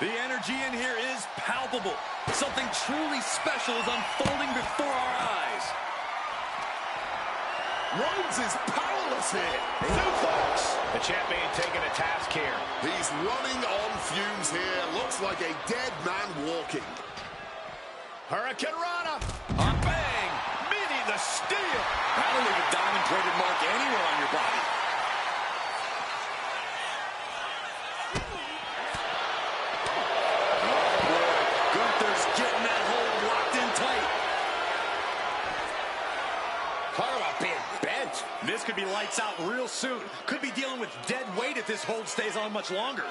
The energy in here is palpable. Something truly special is unfolding before our eyes. Rhodes is powerless here. Suplex. The champion taking a task here. He's running on fumes here. Looks like a dead man walking. Hurricane Rana. A bang! Meeting the steel. I don't leave a diamond-plated mark anywhere on your body. Oh, boy. Gunther's getting that hold locked in tight. Talk about being bent. This could be lights out real soon. Could be dealing with dead weight if this hold stays on much longer.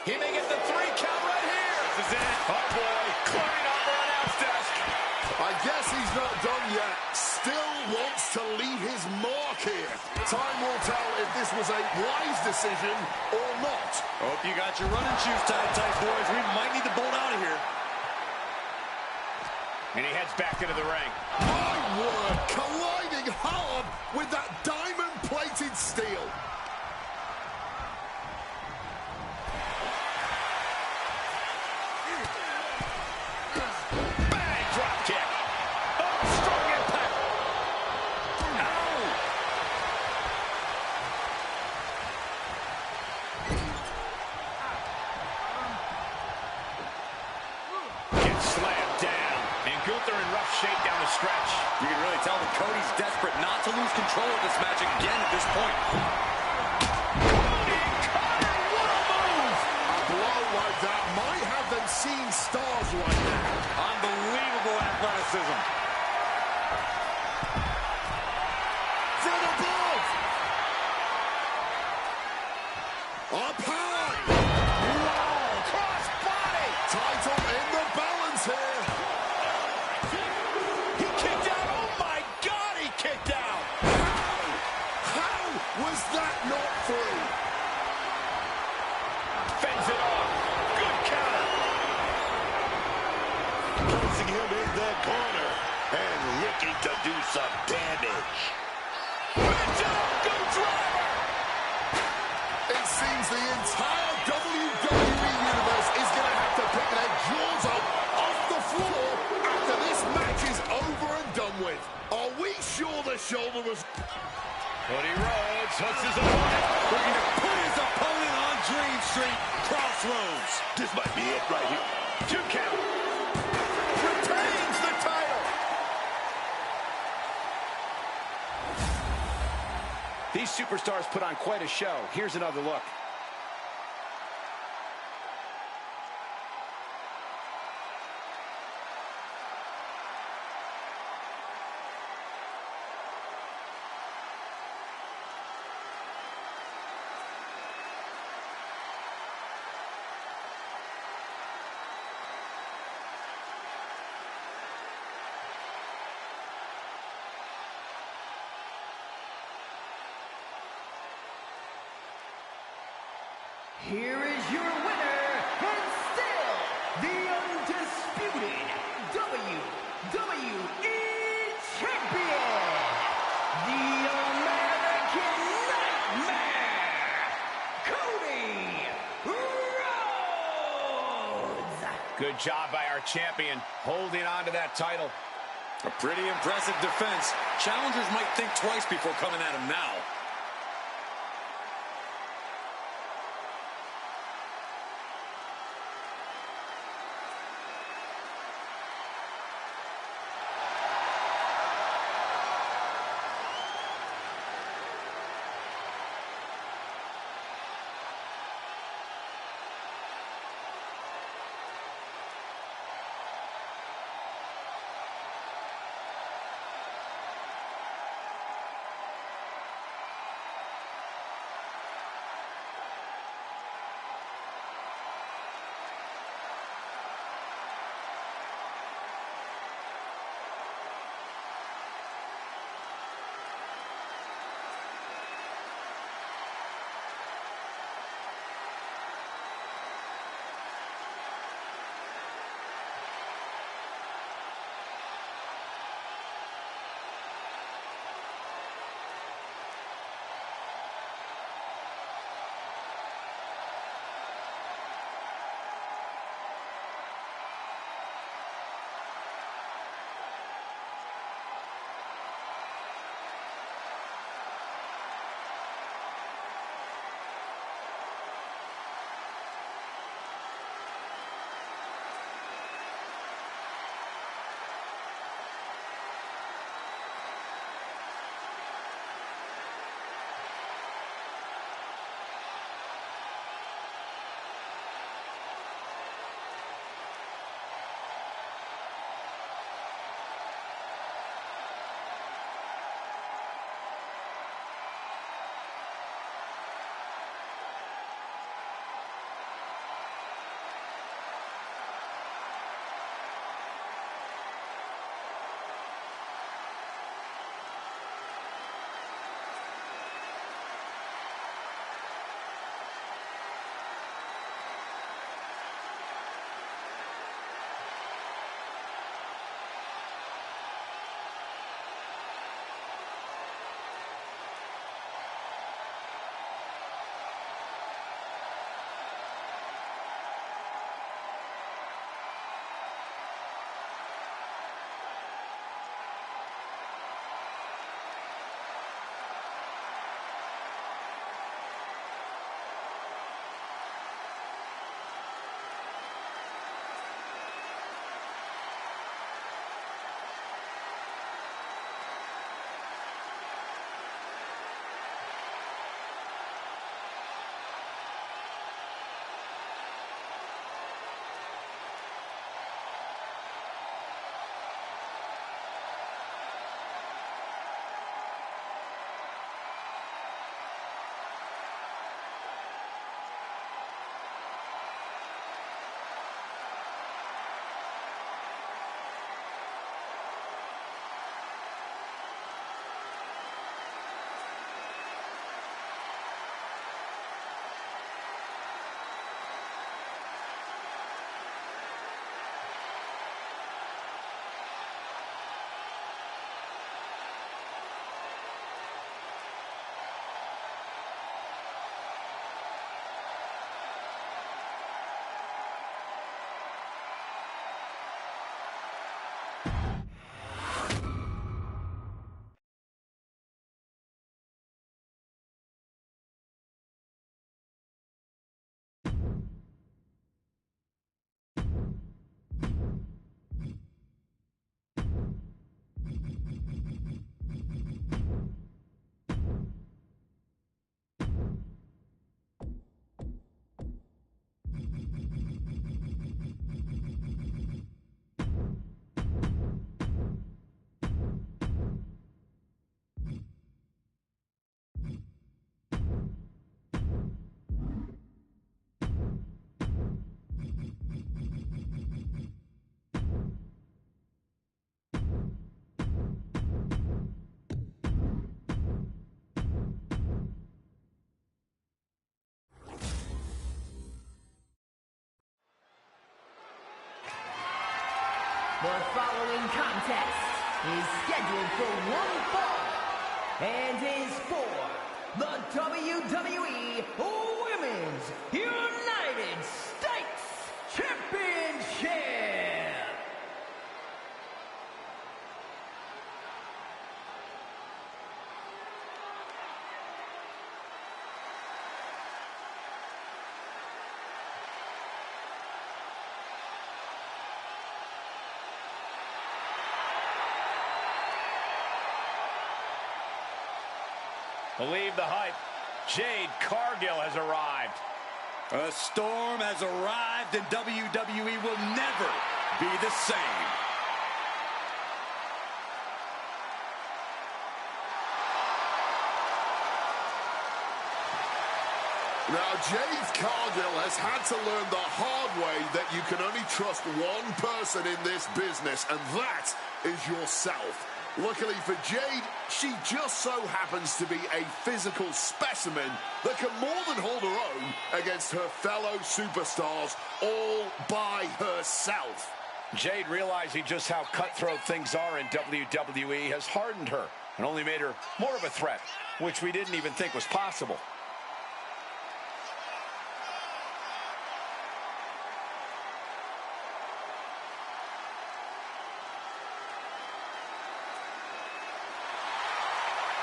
He may get the 3 count right here. This is it. Oh, boy. Climbing off the announce desk. I guess he's not done yet. Still wants to leave his mark here. Time will tell if this was a wise decision or not. Hope you got your running shoes tied tight, boys. We might need to bolt out of here. And he heads back into the ring. My word, colliding hard with that diamond-plated steel. Bang! Drop kick. Oh, strong impact. Ow! Gets slammed down. And Gunther in rough shape down the stretch. You can really tell that Cody's desperate not to lose control of this match again at this point. Cody Carter, what a move! A blow like that might have them seeing stars right now. Unbelievable athleticism. From above. Up high. Wow, cross body! Title in the balance here. placing him in the corner and looking to do some damage. It seems the entire WWE Universe is going to have to pick their jaws up off the floor after this match is over and done with. Are we sure the shoulder was... Cody Rhodes hooks his opponent. Looking to put his opponent on Dream Street Crossroads. This might be it right here. 2 count. retains the title? These superstars put on quite a show. Here's another look. Here is your winner, and still the undisputed WWE Champion, the American Nightmare, Cody Rhodes. Good job by our champion, holding on to that title. A pretty impressive defense. Challengers might think twice before coming at him now. The following contest is scheduled for one fall and is for the WWE Women's United States Championship. Believe the hype. Jade Cargill has arrived. A storm has arrived and WWE will never be the same. Now, Jade Cargill has had to learn the hard way that you can only trust one person in this business, and that is yourself. Luckily for Jade, she just so happens to be a physical specimen that can more than hold her own against her fellow superstars all by herself. Jade, realizing just how cutthroat things are in WWE, has hardened her and only made her more of a threat, which we didn't even think was possible.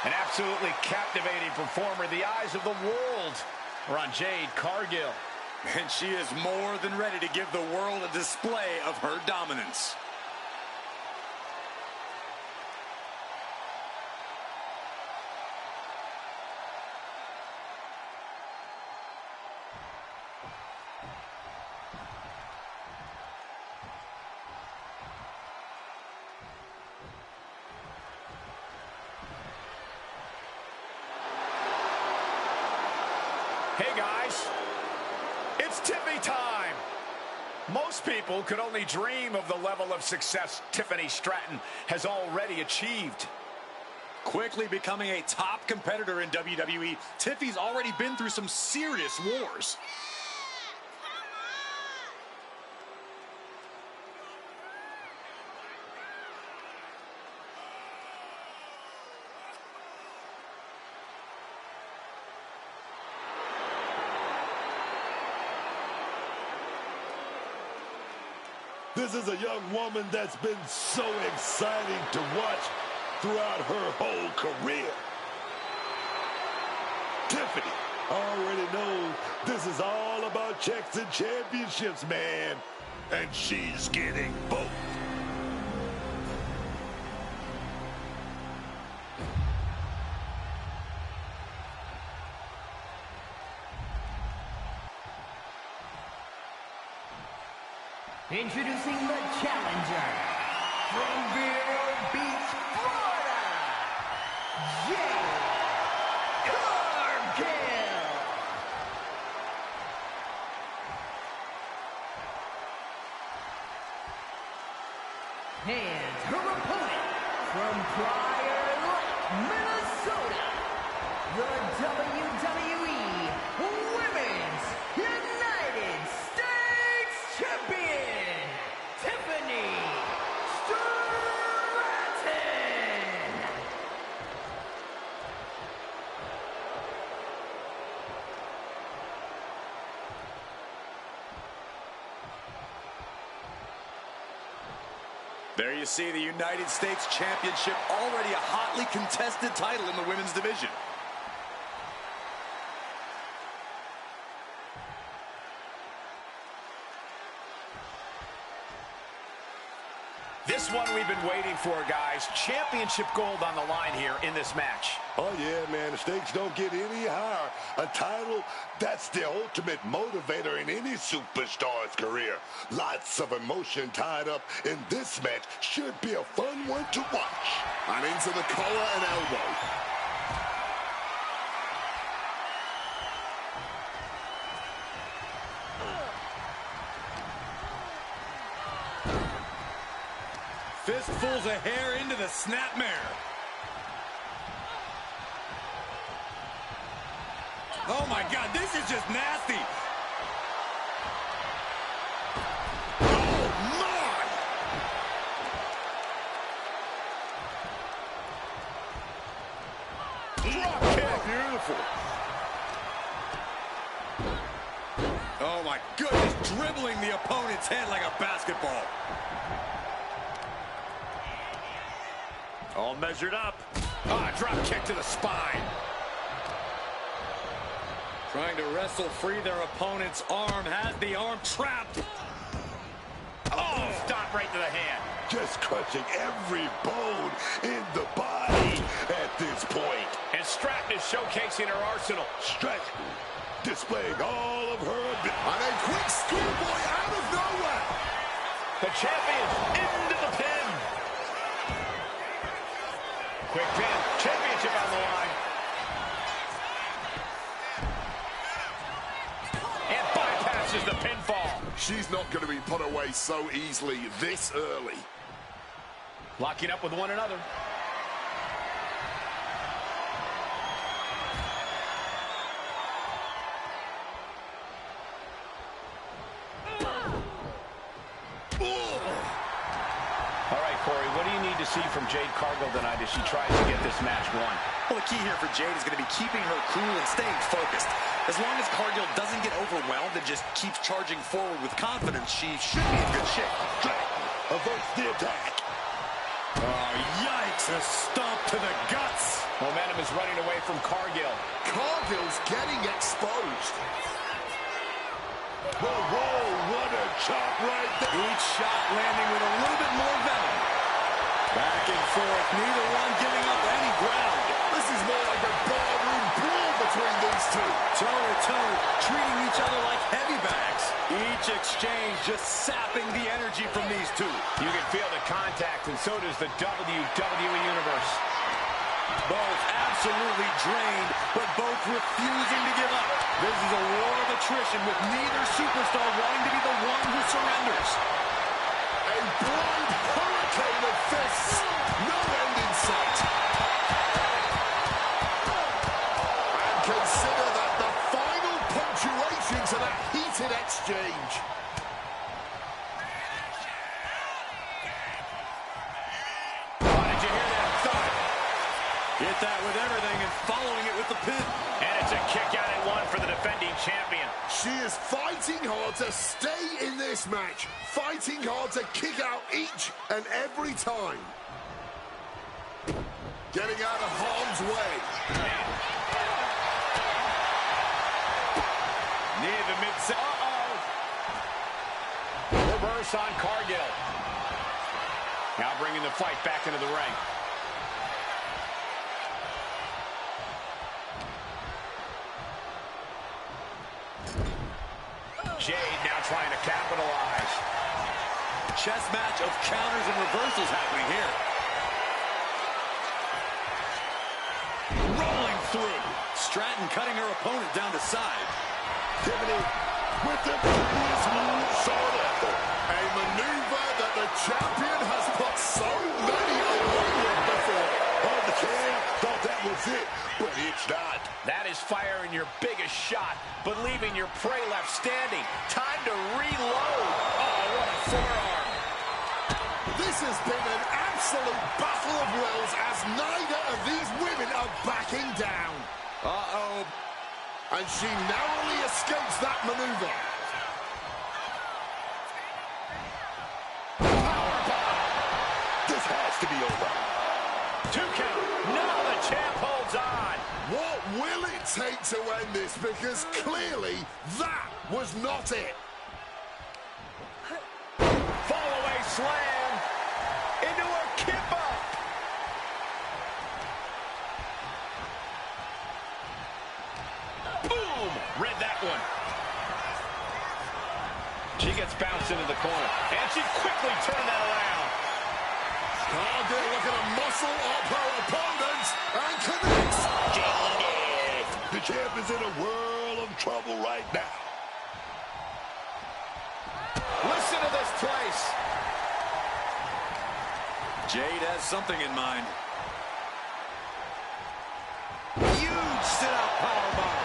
An absolutely captivating performer. The eyes of the world are on Jade Cargill. And she is more than ready to give the world a display of her dominance. Hey guys, it's Tiffany time. Most people could only dream of the level of success Tiffany Stratton has already achieved. Quickly becoming a top competitor in WWE, Tiffy's already been through some serious wars. This is a young woman that's been so exciting to watch throughout her whole career. Tiffany already knows this is all about checks and championships, man. And she's getting both. Introducing the challenger from Vero Beach, Florida, Jade Cargill. And her opponent from Prior Lake, Minnesota, the WWE Women's United States Champion, Tiffany Stratton. There you see the United States Championship, already a hotly contested title in the women's division. This one we've been waiting for, guys. Championship gold on the line here in this match. Oh, yeah, man. The stakes don't get any higher. A title, that's the ultimate motivator in any superstar's career. Lots of emotion tied up in this match. Should be a fun one to watch. And into the collar and elbow. Fistfuls of hair into the snapmare. Oh my God, this is just nasty. Oh my! powerful. Oh my goodness, dribbling the opponent's head like a basketball. All measured up. Drop kick to the spine. Trying to wrestle free their opponent's arm. Has the arm trapped. Oh, stop right to the hand. Just crushing every bone in the body at this point. And Stratton is showcasing her arsenal. Stratton displaying all of her ability. And a quick schoolboy out of nowhere. The champion into the pin. Quick pin. Championship on the line. And bypasses the pinfall. She's not going to be put away so easily this early. Locking up with one another. All right, Corey, what do you need to see from Jade Cargill tonight as she tries to get this match won? Well, the key here for Jade is going to be keeping her cool and staying focused. As long as Cargill doesn't get overwhelmed and just keeps charging forward with confidence, she should be in good shape. Stratton averts the attack. Oh, yikes! A stomp to the guts. Momentum is running away from Cargill. Cargill's getting exposed. Whoa, what a chop right there. Each shot landing with a little bit more venom. Back and forth, neither one giving up any ground. This is more like a barroom brawl between these two. Toe-to-toe, treating each other like heavy bags. Each exchange just sapping the energy from these two. You can feel the contact, and so does the WWE Universe. Both absolutely drained, but both refusing to give up. This is a war of attrition with neither superstar wanting to be the one who surrenders. A blind hurricane of fists. No end in sight. And consider that the final punctuation to that heated exchange. Oh, did you hear that thud? Hit that with everything and following it with the pin. And it's a kick out at one for the defending champion. She is fighting hard to stay in this match. Fighting hard to kick out each and every time. Getting out of harm's way. Near the mid-set. Reverse on Cargill. Now bringing the fight back into the ring. Jade now trying to capitalize. Chess match of counters and reversals happening here. Rolling through. Stratton cutting her opponent down to side. Pivoting with the previous move sought after. A maneuver that the champion has put so many away with before. Oh, the champ thought that was it, but it's not. That is firing your biggest shot, but leaving your prey left standing. Time to reload. Oh, what a forearm. This has been an absolute battle of wills as neither of these women are backing down. Uh-oh. And she narrowly escapes that maneuver. This has to be over. 2 count. Now the champ holds on. What will it take to end this? Because clearly that was not it. Fall away slam into a kippa. Boom! Read that one. She gets bounced into the corner, and she quickly turned that around. Cargill looking to muscle up her opponent and connects. The champ is in a world of trouble right now. Listen to this place. Jade has something in mind. Huge sit-out powerbomb.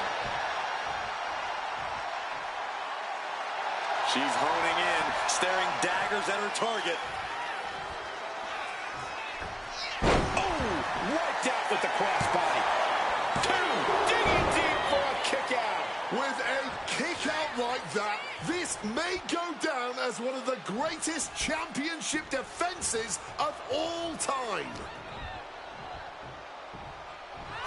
She's honing in, staring daggers at her target. Oh, wiped out with the crossbody. 2, digging as one of the greatest championship defenses of all time.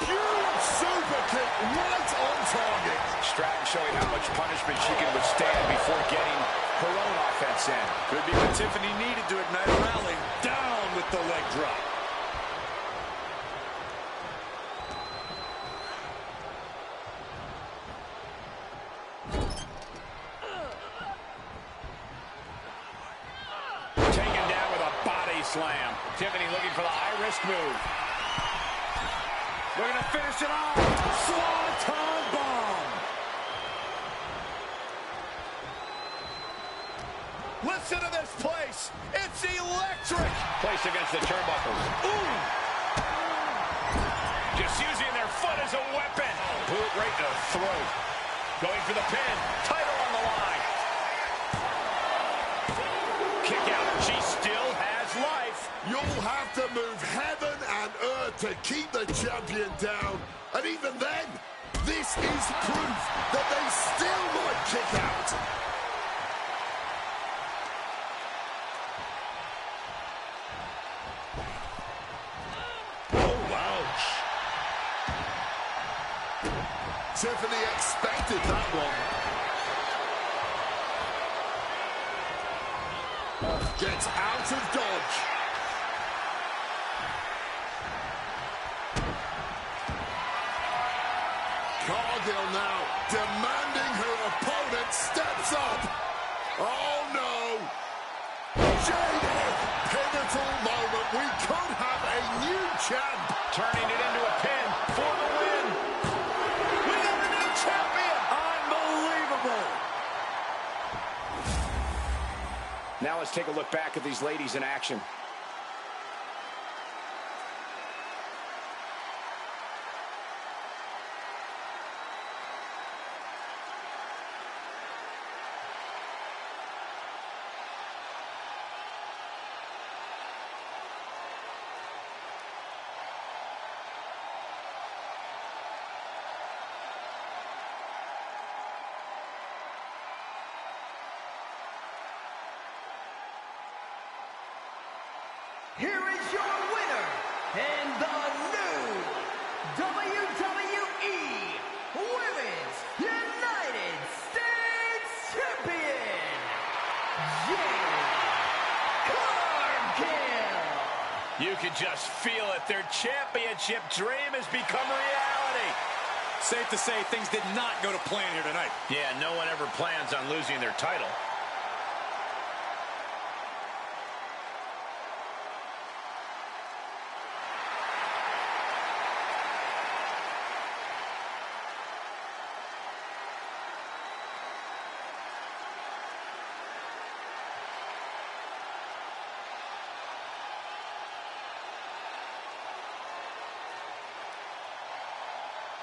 Huge super kick right on target. Stratton showing how much punishment she can withstand before getting her own offense in. Could be what Tiffany needed to ignite a rally. Down with the leg drop. Taken down with a body slam. Tiffany looking for the high-risk move. Looking to finish it off. Swanton bomb. Listen to this place. It's electric. Placed against the turnbuckles. Ooh. Just using their foot as a weapon. Boot right to the throat. Going for the pin. Title on the line. Kick out. She still has life. You'll have to move heaven and earth to keep the champion down. And even then, this is proof that they still might kick out. Oh, ouch. Tiffany expected that one. Gets out of dodge. Cargill now demanding her opponent steps up. Oh no. Jaded. Pivotal moment. We could have a new champ. Turning it into a pin for the win. We got a new champion. Unbelievable. Now let's take a look back at these ladies in action. Here is your winner, and the new WWE Women's United States Champion, Jade Cargill. You can just feel it. Their championship dream has become reality. Safe to say things did not go to plan here tonight. Yeah, no one ever plans on losing their title.